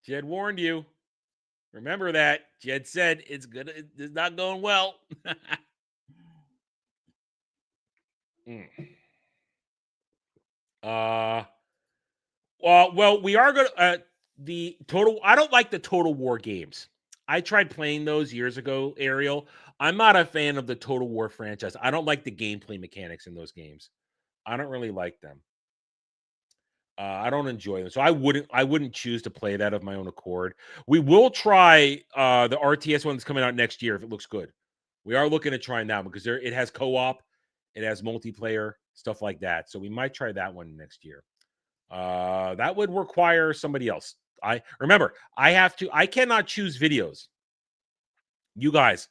Jed warned you. Remember that. Jed said it's not going well. Well, we are going to the total. I don't like the Total War games. I tried playing those years ago, Ariel. I'm not a fan of the Total War franchise. I don't like the gameplay mechanics in those games. I don't really like them. I don't enjoy them, so I wouldn't choose to play that of my own accord. We will try the RTS one that's coming out next year if it looks good. We are looking at trying that one because it has co-op, it has multiplayer, stuff like that. So we might try that one next year. That would require somebody else. I cannot choose videos. You guys,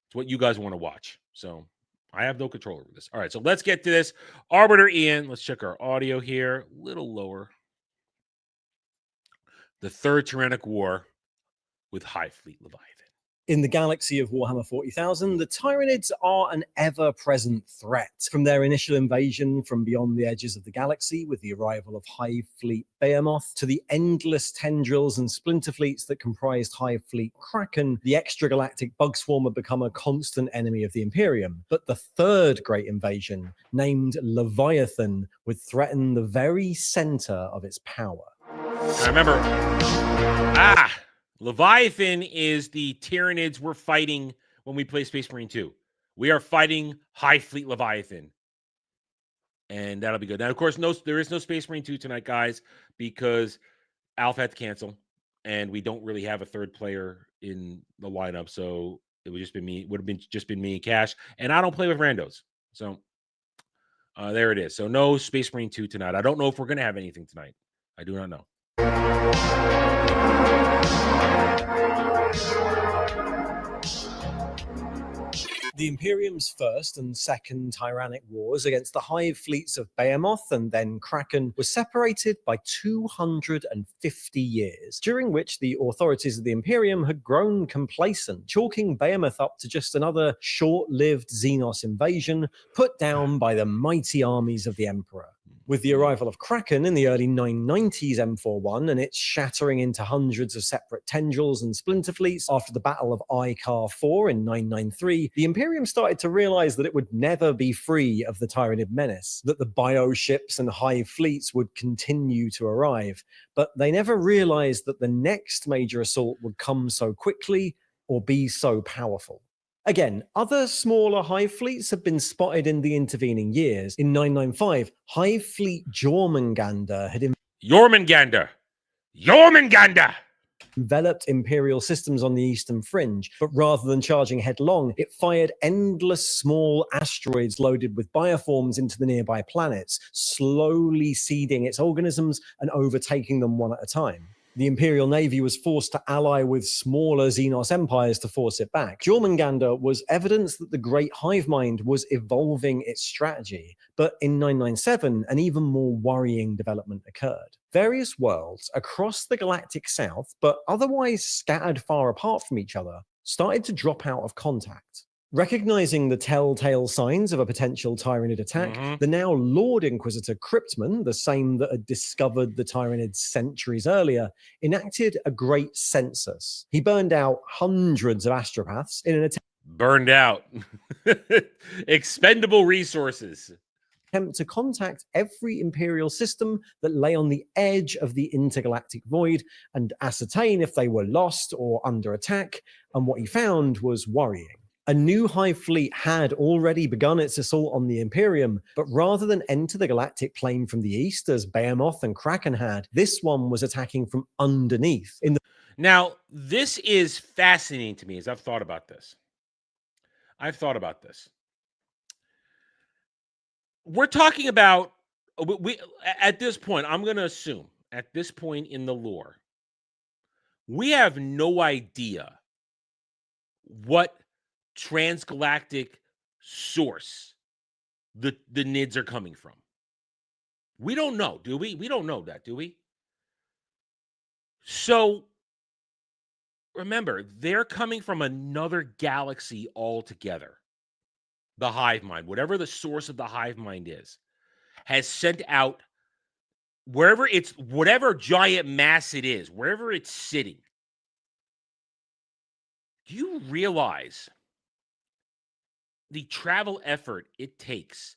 it's what you guys want to watch. So I have no control over this. All right, so let's get to this. Arbiter Ian, let's check our audio here. A little lower. The Third Tyrannic War with Hive Fleet Leviathan. In the galaxy of Warhammer 40,000, the Tyranids are an ever-present threat. From their initial invasion from beyond the edges of the galaxy with the arrival of Hive Fleet Behemoth, to the endless tendrils and splinter fleets that comprised Hive Fleet Kraken, the extragalactic bug swarm had become a constant enemy of the Imperium. But the third great invasion, named Leviathan, would threaten the very center of its power. I remember... Leviathan is the Tyranids we're fighting when we play Space Marine 2. We are fighting Hive Fleet Leviathan. And that'll be good. Now, of course, there is no Space Marine 2 tonight, guys, because Alpha had to cancel. And we don't really have a third player in the lineup. So it would just been me. Would have just been me and Cash. And I don't play with randos. So there it is. So no Space Marine 2 tonight. I don't know if we're going to have anything tonight. I do not know. The Imperium's first and second Tyrannic wars against the Hive fleets of Behemoth and then Kraken were separated by 250 years, during which the authorities of the Imperium had grown complacent, chalking Behemoth up to just another short-lived Xenos invasion put down by the mighty armies of the Emperor. With the arrival of Kraken in the early 990s M41 and its shattering into hundreds of separate tendrils and splinter fleets after the Battle of Icar 4 in 993, the Imperium started to realize that it would never be free of the Tyranid menace, that the bioships and Hive fleets would continue to arrive, but they never realized that the next major assault would come so quickly or be so powerful. Again, other smaller Hive fleets have been spotted in the intervening years. In 995, Hive Fleet Jormungandr had developed Imperial systems on the eastern fringe, but rather than charging headlong, it fired endless small asteroids loaded with bioforms into the nearby planets, slowly seeding its organisms and overtaking them one at a time. The Imperial Navy was forced to ally with smaller Xenos empires to force it back. Jormungandr was evidence that the Great Hive Mind was evolving its strategy, but in 997, an even more worrying development occurred. Various worlds across the galactic south, but otherwise scattered far apart from each other, started to drop out of contact. Recognizing the telltale signs of a potential Tyranid attack, the now Lord Inquisitor Cryptman, the same that had discovered the Tyranids centuries earlier, enacted a great census. He burned out hundreds of astropaths in an expendable resources. Attempt to contact every Imperial system that lay on the edge of the intergalactic void and ascertain if they were lost or under attack, and what he found was worrying. A new Hive fleet had already begun its assault on the Imperium, but rather than enter the galactic plane from the east as Behemoth and Kraken had, this one was attacking from underneath. Now, this is fascinating to me as I've thought about this. We're talking about, at this point, I'm going to assume, at this point in the lore, we have no idea what transgalactic source the NIDs are coming from. We don't know, do we? We don't know that, do we? So remember, they're coming from another galaxy altogether. The Hive Mind, whatever the source of the Hive Mind is, has sent out wherever it's, whatever giant mass it is, wherever it's sitting, do you realize the travel effort it takes?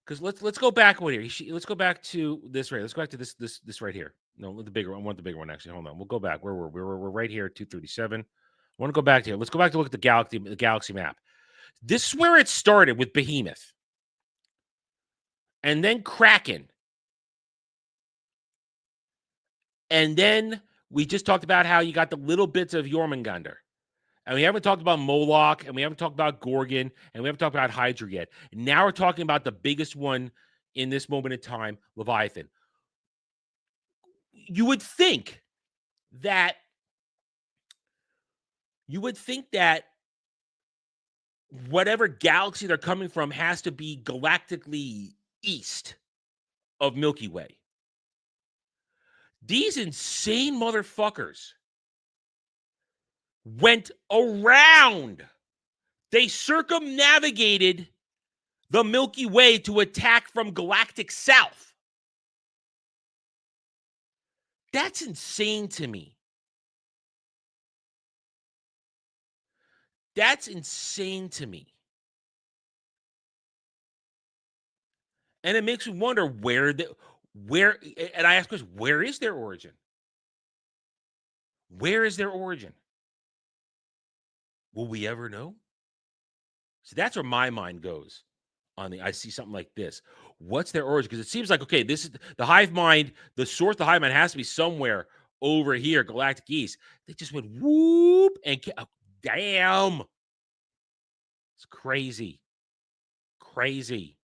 Because let's go back one here. Let's go back to this right. Let's go back to this right here. No, the bigger one. I want the bigger one actually. Hold on. We'll go back. Where we're right here, 237. I want to go back to here. Let's go back to look at the galaxy map. This is where it started with Behemoth, and then Kraken, and then we just talked about how you got the little bits of Jormungandr. And we haven't talked about Moloch, and we haven't talked about Gorgon, and we haven't talked about Hydra yet. And now we're talking about the biggest one in this moment in time, Leviathan. You would think that whatever galaxy they're coming from has to be galactically east of Milky Way. These insane motherfuckers went around. They circumnavigated the Milky Way to attack from galactic south. That's insane to me. That's insane to me. And it makes me wonder and I ask this, where is their origin? Where is their origin? Will we ever know? So that's where my mind goes I see something like this. What's their origin? Because it seems like, okay, this is the hive mind. The source of the hive mind has to be somewhere over here, galactic east. They just went whoop and damn. It's crazy. Crazy.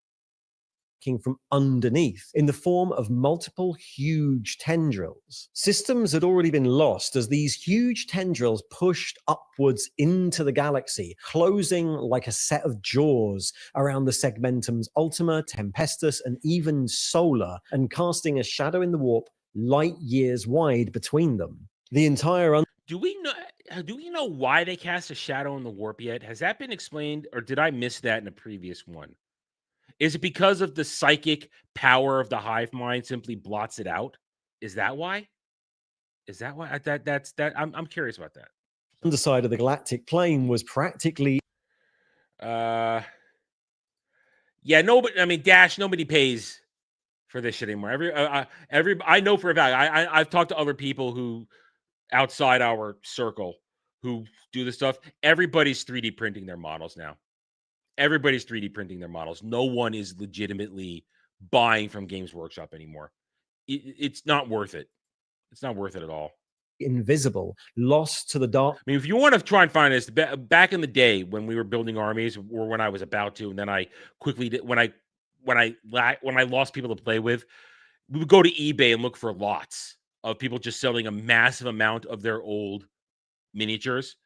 From underneath in the form of multiple huge tendrils. Systems had already been lost as these huge tendrils pushed upwards into the galaxy, closing like a set of jaws around the segmentums Ultima, Tempestus, and even Solar, and casting a shadow in the warp light years wide between them. The entire Do we know why they cast a shadow in the warp yet? Has that been explained, or did I miss that in a previous one? Is it because of the psychic power of the hive mind simply blots it out? Is that why? I'm curious about that. Underside of the galactic plane was practically yeah, nobody, I mean, Dash, nobody pays for this shit anymore. I know for a fact, I've talked to other people who outside our circle who do this stuff. Everybody's 3D printing their models now. Everybody's 3D printing their models. No one is legitimately buying from Games Workshop anymore. It's not worth it. It's not worth it at all. Invisible, lost to the dark. I mean, if you want to try and find this, back in the day when we were building armies, or when I was about to, and then I quickly did, when I lost people to play with, we would go to eBay and look for lots of people just selling a massive amount of their old miniatures.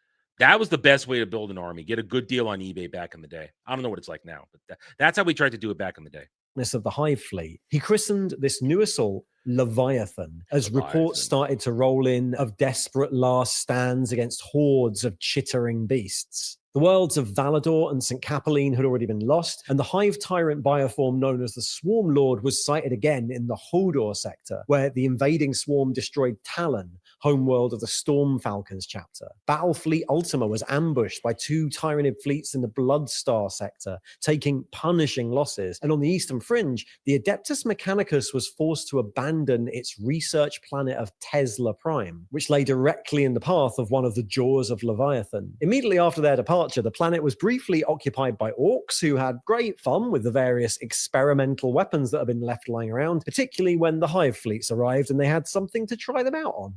That was the best way to build an army. Get a good deal on eBay back in the day. I don't know what it's like now, but that's how we tried to do it back in the day. Of the Hive Fleet. He christened this new assault Leviathan, as reports started to roll in of desperate last stands against hordes of chittering beasts. The worlds of Valador and St. Capelline had already been lost, and the Hive Tyrant bioform known as the Swarm Lord was sighted again in the Hodor sector, where the invading swarm destroyed Talon, homeworld of the Storm Falcons chapter. Battlefleet Ultima was ambushed by 2 Tyranid fleets in the Bloodstar sector, taking punishing losses, and on the eastern fringe, the Adeptus Mechanicus was forced to abandon its research planet of Tesla Prime, which lay directly in the path of one of the jaws of Leviathan. Immediately after their departure, the planet was briefly occupied by orcs who had great fun with the various experimental weapons that had been left lying around, particularly when the Hive fleets arrived and they had something to try them out on.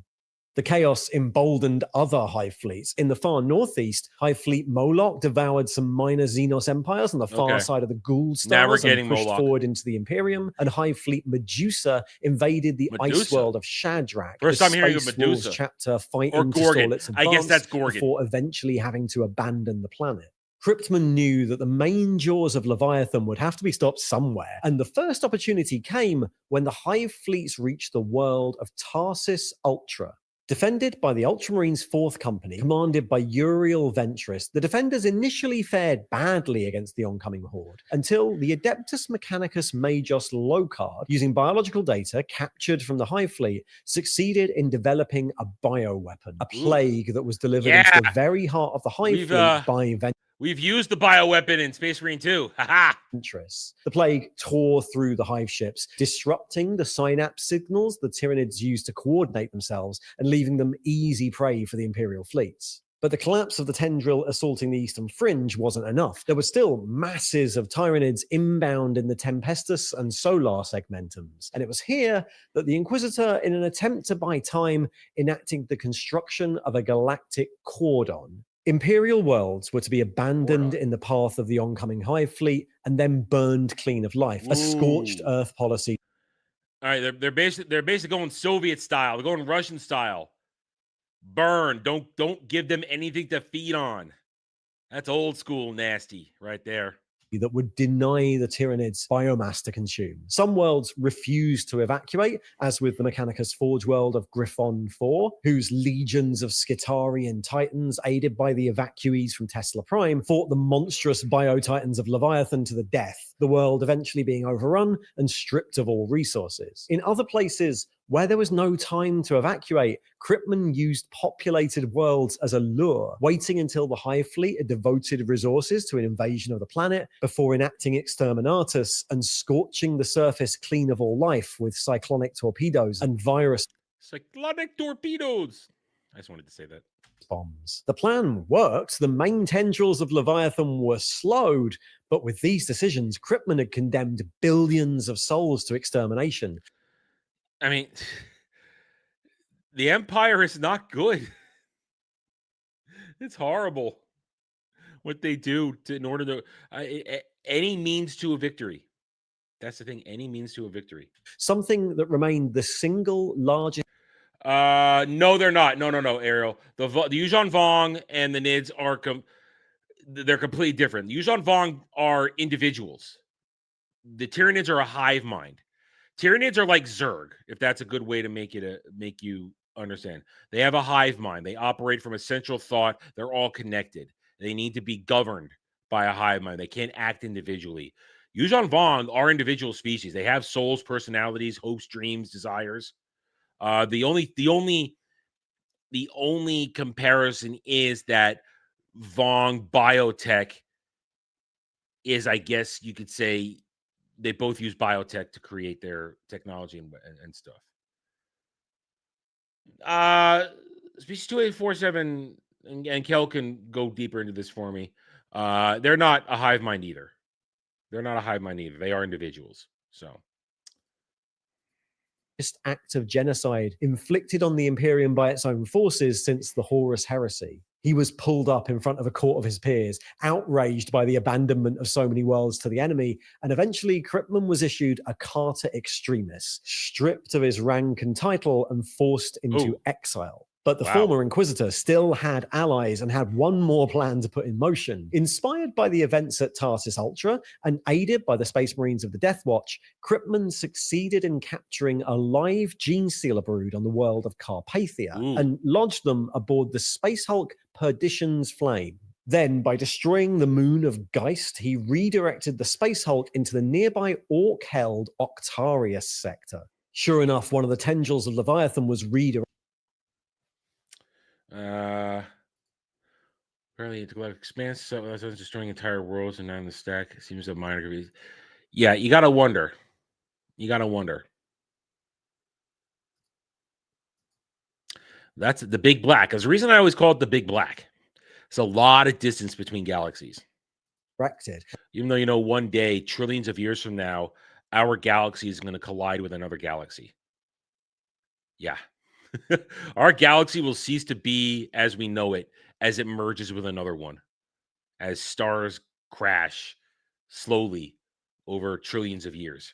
The chaos emboldened other Hive fleets. In the far northeast, Hive Fleet Moloch devoured some minor Xenos empires on the far side of the Ghoul Stars and pushed forward into the Imperium, and Hive Fleet Medusa invaded the ice world of Shadrach. First time hearing of Medusa. Chapter fighting to stall its advance, I guess that's Gorgon. Before eventually having to abandon the planet. Cryptman knew that the main jaws of Leviathan would have to be stopped somewhere, and the first opportunity came when the Hive fleets reached the world of Tarsis Ultra. Defended by the Ultramarines' 4th Company, commanded by Uriel Ventris, the defenders initially fared badly against the oncoming horde, until the Adeptus Mechanicus Magos Locard, using biological data captured from the Hive Fleet, succeeded in developing a bioweapon, a plague that was delivered into the very heart of the Hive Fleet by We've used the bioweapon in Space Marine 2. Haha. The plague tore through the Hive ships, disrupting the synapse signals the Tyranids used to coordinate themselves and leaving them easy prey for the Imperial fleets. But the collapse of the Tendril assaulting the Eastern Fringe wasn't enough. There were still masses of Tyranids inbound in the Tempestus and Solar segmentums. And it was here that the Inquisitor, in an attempt to buy time, enacted the construction of a galactic cordon. Imperial worlds were to be abandoned in the path of the oncoming Hive Fleet and then burned clean of life. A scorched earth policy. All right, they're basically going Soviet style. They're going Russian style. Burn. Don't give them anything to feed on. That's old school nasty right there. That would deny the Tyranids biomass to consume. Some worlds refused to evacuate, as with the Mechanicus Forge world of Griffon 4, whose legions of Skitarian Titans, aided by the evacuees from Tesla Prime, fought the monstrous Bio-Titans of Leviathan to the death, the world eventually being overrun and stripped of all resources. In other places, where there was no time to evacuate, Krypton used populated worlds as a lure, waiting until the Hive Fleet had devoted resources to an invasion of the planet before enacting Exterminatus and scorching the surface clean of all life with cyclonic torpedoes and virus Cyclonic torpedoes. I just wanted to say that. Bombs. The plan worked. The main tendrils of Leviathan were slowed, but with these decisions, Krypton had condemned billions of souls to extermination. I mean, the Empire is not good. It's horrible what they do in order to any means to a victory. That's the thing. Any means to a victory. Something that remained the single largest. No, they're not. No, Ariel. The Yuuzhan Vong and the Nids are they're completely different. The Yuuzhan Vong are individuals. The Tyranids are a hive mind. Tyranids are like Zerg, if that's a good way to make you understand. They have a hive mind. They operate from a central thought. They're all connected. They need to be governed by a hive mind. They can't act individually. Yuuzhan Vong are individual species. They have souls, personalities, hopes, dreams, desires. The only comparison is that Vong biotech is, I guess you could say, they both use biotech to create their technology and stuff. Species 2847 and Kel can go deeper into this for me. They're not a hive mind either. They are individuals. So, act of genocide inflicted on the Imperium by its own forces since the Horus Heresy. He was pulled up in front of a court of his peers, outraged by the abandonment of so many worlds to the enemy, and eventually Krypton was issued a Carter Extremis, stripped of his rank and title and forced into exile. But the former Inquisitor still had allies and had one more plan to put in motion. Inspired by the events at Tarsis Ultra and aided by the Space Marines of the Death Watch, Krypton succeeded in capturing a live gene stealer brood on the world of Carpathia and lodged them aboard the Space Hulk Perdition's Flame. Then, by destroying the moon of Geist, he redirected the Space Hulk into the nearby Orc-held Octarius sector. Sure enough, one of the tendrils of Leviathan was redirected. Apparently intergalactic expanse, so that's destroying entire worlds and not in the stack. It seems a minor. Yeah, you gotta wonder. That's the big black. There's a reason I always call it the big black. It's a lot of distance between galaxies. Even though, one day, trillions of years from now, our galaxy is going to collide with another galaxy. Yeah. Our galaxy will cease to be as we know it as it merges with another one, as stars crash slowly over trillions of years.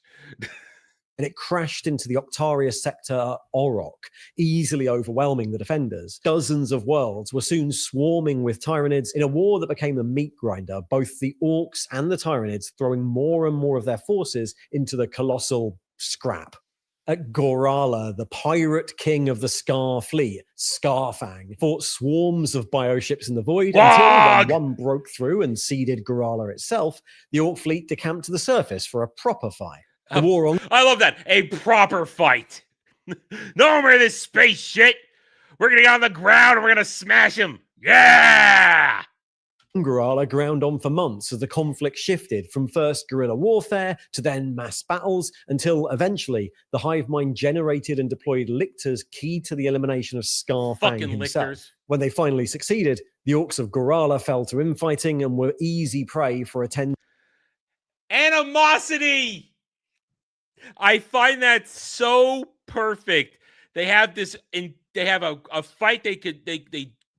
And it crashed into the Octarius sector Orok, easily overwhelming the defenders. Dozens of worlds were soon swarming with Tyranids in a war that became a meat grinder, both the Orcs and the Tyranids throwing more and more of their forces into the colossal scrap. At Gorala, the pirate king of the Scar fleet, Scarfang, fought swarms of bioships in the void until when one broke through and ceded Gorala itself, the Orc fleet decamped to the surface for a proper fight. The war on... I love that. A proper fight. No more of this space shit. We're going to get on the ground and we're going to smash him. Yeah! Gorala ground on for months as the conflict shifted from first guerrilla warfare to then mass battles until eventually the hive mind generated and deployed lictors key to the elimination of Scarfang himself. Lictors. When they finally succeeded, the Orcs of Gorala fell to infighting and were easy prey for animosity. I find that so perfect. They have this, they have a fight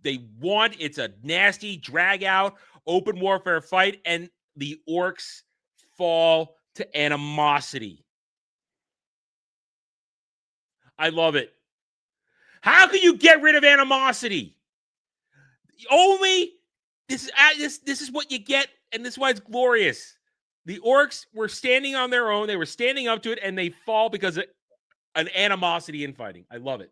they want. It's a nasty, drag out, open warfare fight, and the Orcs fall to animosity. I love it. How can you get rid of animosity? Only this is what you get, and this is why it's glorious. The Orcs were standing on their own. They were standing up to it, and they fall because of an animosity infighting. I love it.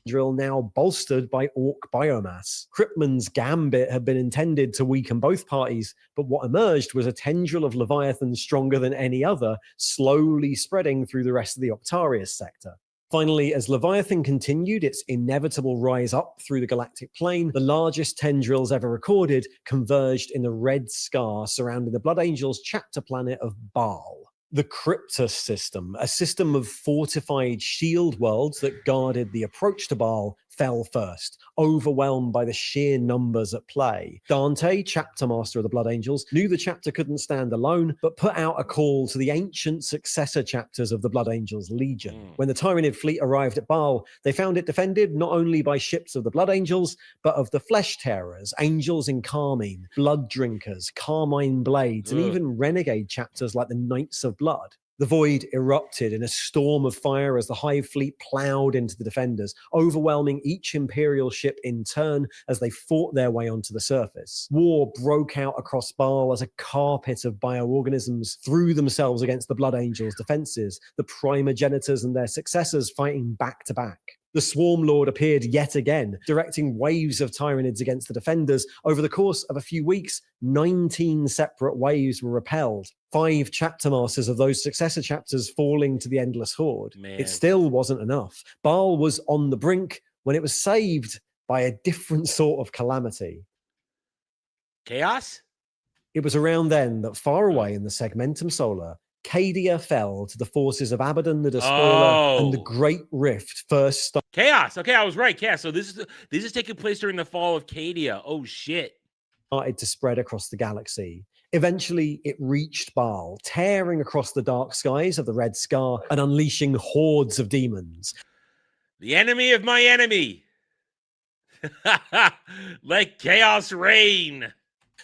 Drill now bolstered by Orc biomass. Kryptman's gambit had been intended to weaken both parties, but what emerged was a tendril of Leviathan stronger than any other, slowly spreading through the rest of the Octarius sector. Finally, as Leviathan continued its inevitable rise up through the galactic plane, the largest tendrils ever recorded converged in the red scar surrounding the Blood Angels' chapter planet of Baal. The Cryptus system, a system of fortified shield worlds that guarded the approach to Baal, fell first, overwhelmed by the sheer numbers at play. Dante, chapter master of the Blood Angels, knew the chapter couldn't stand alone, but put out a call to the ancient successor chapters of the Blood Angels Legion. When the Tyranid fleet arrived at Baal, they found it defended not only by ships of the Blood Angels, but of the Flesh Tearers, Angels in Carmine, Blood Drinkers, Carmine Blades, and even renegade chapters like the Knights of Blood. The void erupted in a storm of fire as the Hive fleet plowed into the defenders, overwhelming each Imperial ship in turn as they fought their way onto the surface. War broke out across Baal as a carpet of bioorganisms threw themselves against the Blood Angels' defenses, the primogenitors and their successors fighting back to back. The Swarm Lord appeared yet again, directing waves of Tyranids against the defenders. Over the course of a few weeks, 19 separate waves were repelled, 5 chapter masters of those successor chapters falling to the Endless Horde. Man. It still wasn't enough. Baal was on the brink when it was saved by a different sort of calamity. Chaos? It was around then that far away in the Segmentum Solar, Cadia fell to the forces of Abaddon the Despoiler, and the Great Rift first started. Chaos. Okay, I was right. Chaos. So this is taking place during the fall of Cadia. Oh shit. Started to spread across the galaxy. Eventually, it reached Baal, tearing across the dark skies of the Red Scar and unleashing hordes of demons. The enemy of my enemy. Let chaos reign.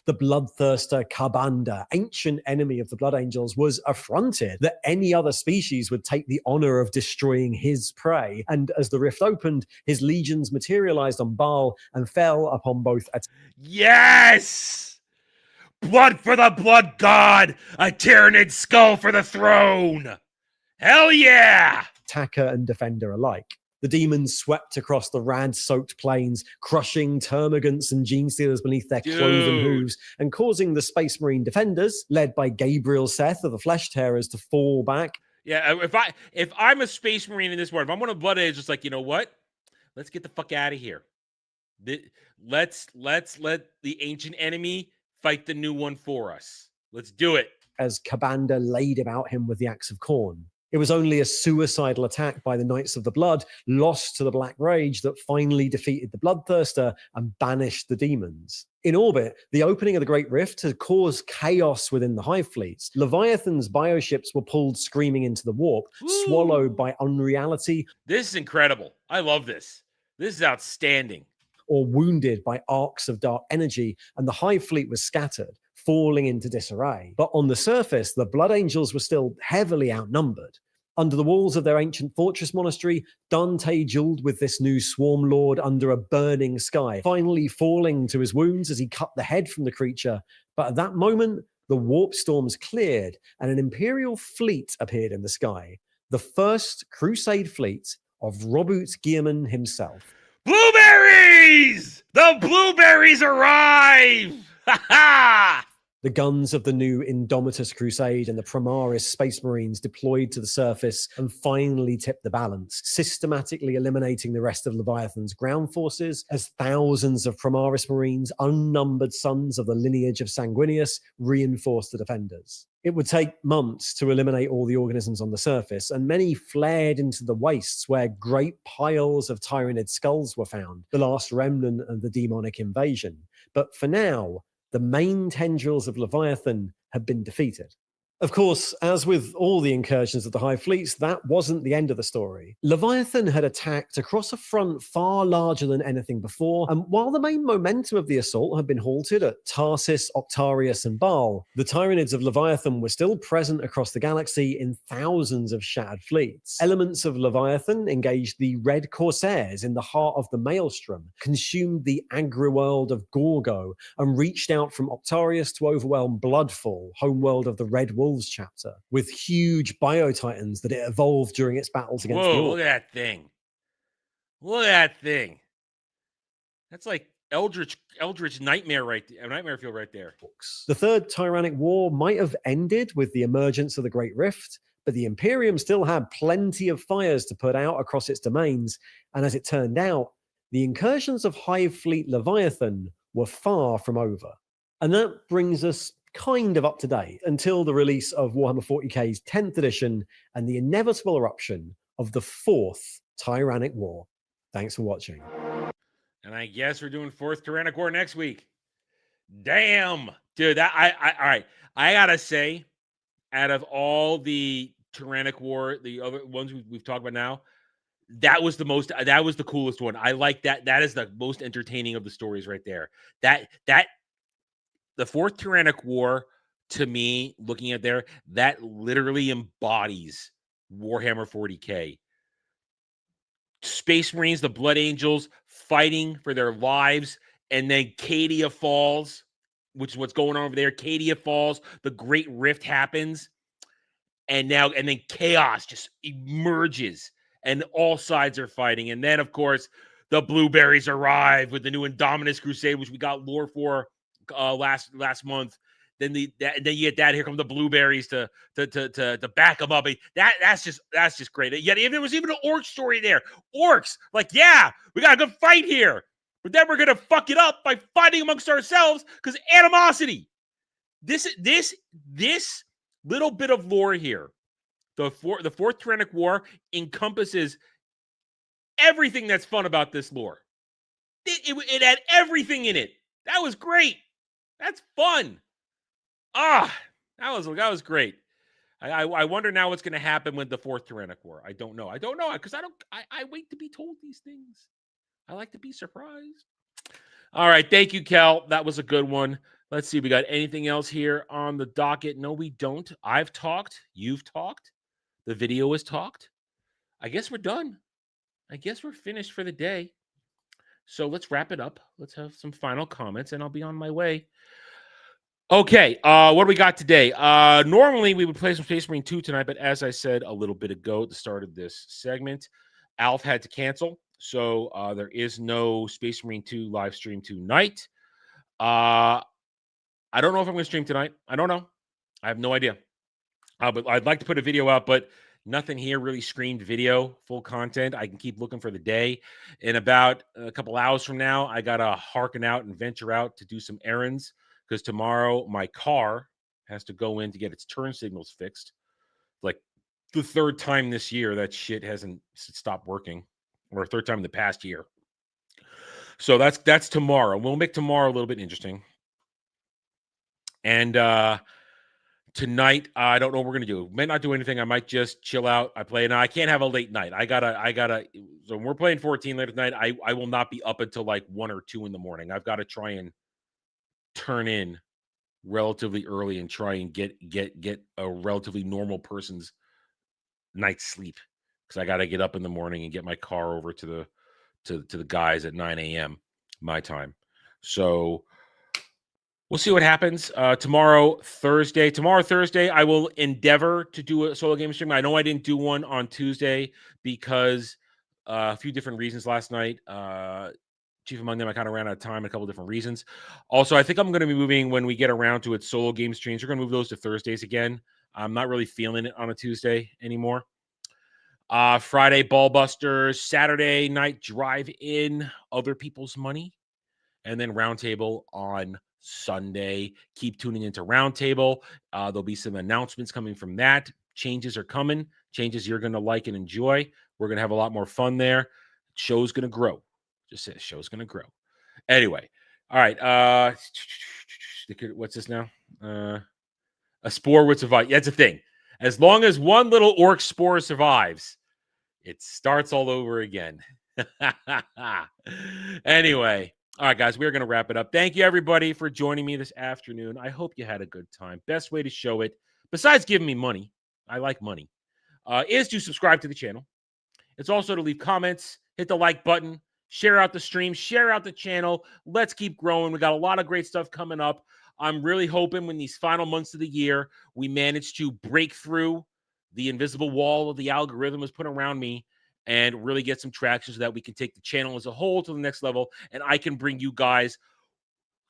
The bloodthirster Kabanda, ancient enemy of the Blood Angels, was affronted that any other species would take the honor of destroying his prey. And as the rift opened, his legions materialized on Baal and fell upon both. Yes! Blood for the blood god! A Tyranid skull for the throne! Hell yeah! Attacker and defender alike. The demons swept across the rad-soaked plains, crushing termagants and gene-stealers beneath their cloven hooves, and causing the Space Marine defenders, led by Gabriel Seth of the Flesh Tearers, to fall back. Yeah, if I'm a Space Marine in this world, if I'm one of Blood Angels, like, you know what? Let's get the fuck out of here. Let's let the ancient enemy fight the new one for us. Let's do it. As Kabanda laid about him with the axe of corn. It was only a suicidal attack by the Knights of the Blood, lost to the Black Rage, that finally defeated the Bloodthirster and banished the demons. In orbit, the opening of the Great Rift had caused chaos within the Hive fleets. Leviathan's bioships were pulled screaming into the warp, swallowed by unreality. This is incredible. I love this. This is outstanding. Or wounded by arcs of dark energy, and the Hive fleet was scattered, falling into disarray. But on the surface, the Blood Angels were still heavily outnumbered. Under the walls of their ancient fortress monastery, Dante dueled with this new Swarm Lord under a burning sky, finally falling to his wounds as he cut the head from the creature. But at that moment, the warp storms cleared, and an Imperial fleet appeared in the sky. the first Crusade fleet of Robert Guillermin himself. Blueberries! The blueberries arrive! Ha ha! The guns of the new Indomitus Crusade and the Primaris Space Marines deployed to the surface and finally tipped the balance, systematically eliminating the rest of Leviathan's ground forces as thousands of Primaris Marines, unnumbered sons of the lineage of Sanguinius, reinforced the defenders. It would take months to eliminate all the organisms on the surface, and many flared into the wastes where great piles of Tyranid skulls were found, the last remnant of the demonic invasion. But for now, the main tendrils of Leviathan had been defeated. Of course, as with all the incursions of the Hive fleets, that wasn't the end of the story. Leviathan had attacked across a front far larger than anything before, and while the main momentum of the assault had been halted at Tarsis, Octarius, and Baal, the Tyranids of Leviathan were still present across the galaxy in thousands of shattered fleets. Elements of Leviathan engaged the Red Corsairs in the heart of the Maelstrom, consumed the agri-world of Gorgo, and reached out from Octarius to overwhelm Bloodfall, homeworld of the Red Wolves chapter, with huge biotitans that it evolved during its battles against the Orcs. Look at that thing. Look at that thing. That's like Eldritch nightmare nightmare field right there. The Third Tyrannic War might have ended with the emergence of the Great Rift, but the Imperium still had plenty of fires to put out across its domains, and as it turned out, the incursions of Hive Fleet Leviathan were far from over. And that brings us kind of up to date until the release of Warhammer 40k's 10th edition and the inevitable eruption of the 4th Tyrannic War. Thanks for watching. And I guess we're doing 4th Tyrannic War next week. Damn. Dude, that all right. I gotta say, out of all the Tyrannic War, the other ones we've talked about now, that was the coolest one. I like that. That is the most entertaining of the stories right there. The 4th Tyrannic War, to me, looking at there, that literally embodies Warhammer 40k. Space Marines, the Blood Angels, fighting for their lives, and then Cadia falls, which is what's going on over there. Cadia falls, the Great Rift happens, and then chaos just emerges, and all sides are fighting. And then, of course, the blueberries arrive with the new Indominus Crusade, which we got lore for last month. Then you get that. Here come the blueberries to back them up. That's just great. Yet there was even an orc story there. Orcs, like, yeah, we got a good fight here, but then we're gonna fuck it up by fighting amongst ourselves because animosity. This little bit of lore here, the 4th Tyrannic War encompasses everything that's fun about this lore. It had everything in it. That was great. That's fun. That was great. I wonder now what's going to happen with the 4th Tyrannic War. I don't know because I wait to be told these things. I like to be surprised. All right, thank you, Cal. That was a good one. Let's see, we got anything else here on the docket? No, we don't. I've talked. You've talked. The video is talked. I guess we're done. I guess we're finished for the day. So let's wrap it up. Let's have some final comments, and I'll be on my way. Okay, what do we got today? Normally, we would play some Space Marine 2 tonight, but as I said a little bit ago at the start of this segment, Alf had to cancel, so there is no Space Marine 2 live stream tonight. I don't know if I'm going to stream tonight. I don't know. I have no idea. But I'd like to put a video out, but nothing here really screamed video, full content. I can keep looking for the day. In about a couple hours from now, I got to harken out and venture out to do some errands because tomorrow my car has to go in to get its turn signals fixed. Like the 3rd time this year that shit hasn't stopped working, or 3rd time in the past year. So that's tomorrow. We'll make tomorrow a little bit interesting. And tonight, I don't know what we're gonna do. Might not do anything. I might just chill out. I play now. I can't have a late night. I gotta. So when we're playing 14 later tonight, I will not be up until like 1 or 2 in the morning. I've got to try and turn in relatively early and try and get a relatively normal person's night's sleep, because I got to get up in the morning and get my car over to the guys at 9 a.m. my time. So We'll see what happens tomorrow, Thursday. Tomorrow, Thursday, I will endeavor to do a solo game stream. I know I didn't do one on Tuesday because a few different reasons last night. Chief among them, I kind of ran out of time, a couple different reasons. Also, I think I'm going to be moving when we get around to it solo game streams. We're going to move those to Thursdays again. I'm not really feeling it on a Tuesday anymore. Friday, Ball Busters. Saturday night, drive in other people's money. And then Roundtable on Sunday. Keep tuning into Roundtable. There'll be some announcements coming from that. Changes are coming. Changes you're going to like and enjoy. We're going to have a lot more fun there. Show's going to grow. Just say the show's going to grow. Anyway. All right. What's this now? A spore would survive. That's a thing. As long as one little orc spore survives, it starts all over again. Anyway. All right, guys, we're going to wrap it up. Thank you, everybody, for joining me this afternoon. I hope you had a good time. Best way to show it, besides giving me money, I like money, is to subscribe to the channel. It's also to leave comments, hit the like button, share out the stream, share out the channel. Let's keep growing. We got a lot of great stuff coming up. I'm really hoping when these final months of the year, we manage to break through the invisible wall of the algorithm is put around me and really get some traction so that we can take the channel as a whole to the next level. And I can bring you guys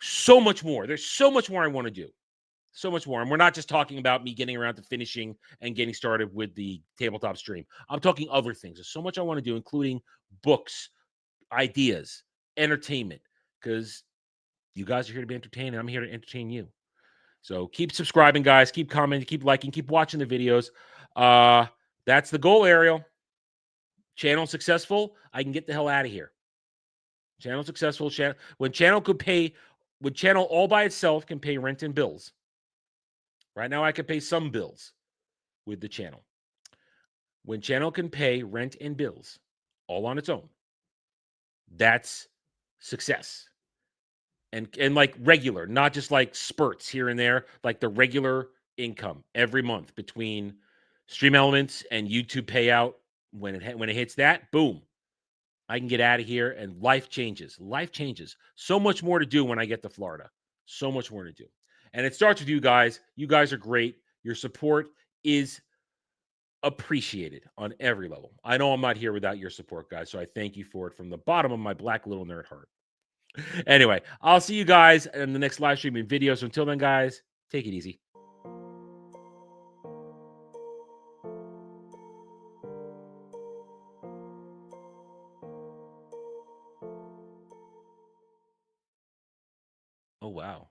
so much more. There's so much more I want to do. So much more. And we're not just talking about me getting around to finishing and getting started with the tabletop stream. I'm talking other things. There's so much I want to do, including books, ideas, entertainment, because you guys are here to be entertained, and I'm here to entertain you. So keep subscribing, guys. Keep commenting, keep liking, keep watching the videos. That's the goal, Ariel. Channel successful, I can get the hell out of here. Channel successful, when channel all by itself can pay rent and bills. Right now I can pay some bills with the channel. When channel can pay rent and bills all on its own, that's success. And like regular, not just like spurts here and there, like the regular income every month between Stream Elements and YouTube payout. When it hits that, boom, I can get out of here and life changes. Life changes. So much more to do when I get to Florida. So much more to do. And it starts with you guys. You guys are great. Your support is appreciated on every level. I know I'm not here without your support, guys, so I thank you for it from the bottom of my black little nerd heart. Anyway, I'll see you guys in the next live streaming video. So until then, guys, take it easy. Oh, wow.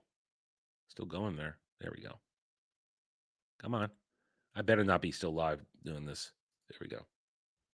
Still going there. There we go. Come on. I better not be still live doing this. There we go.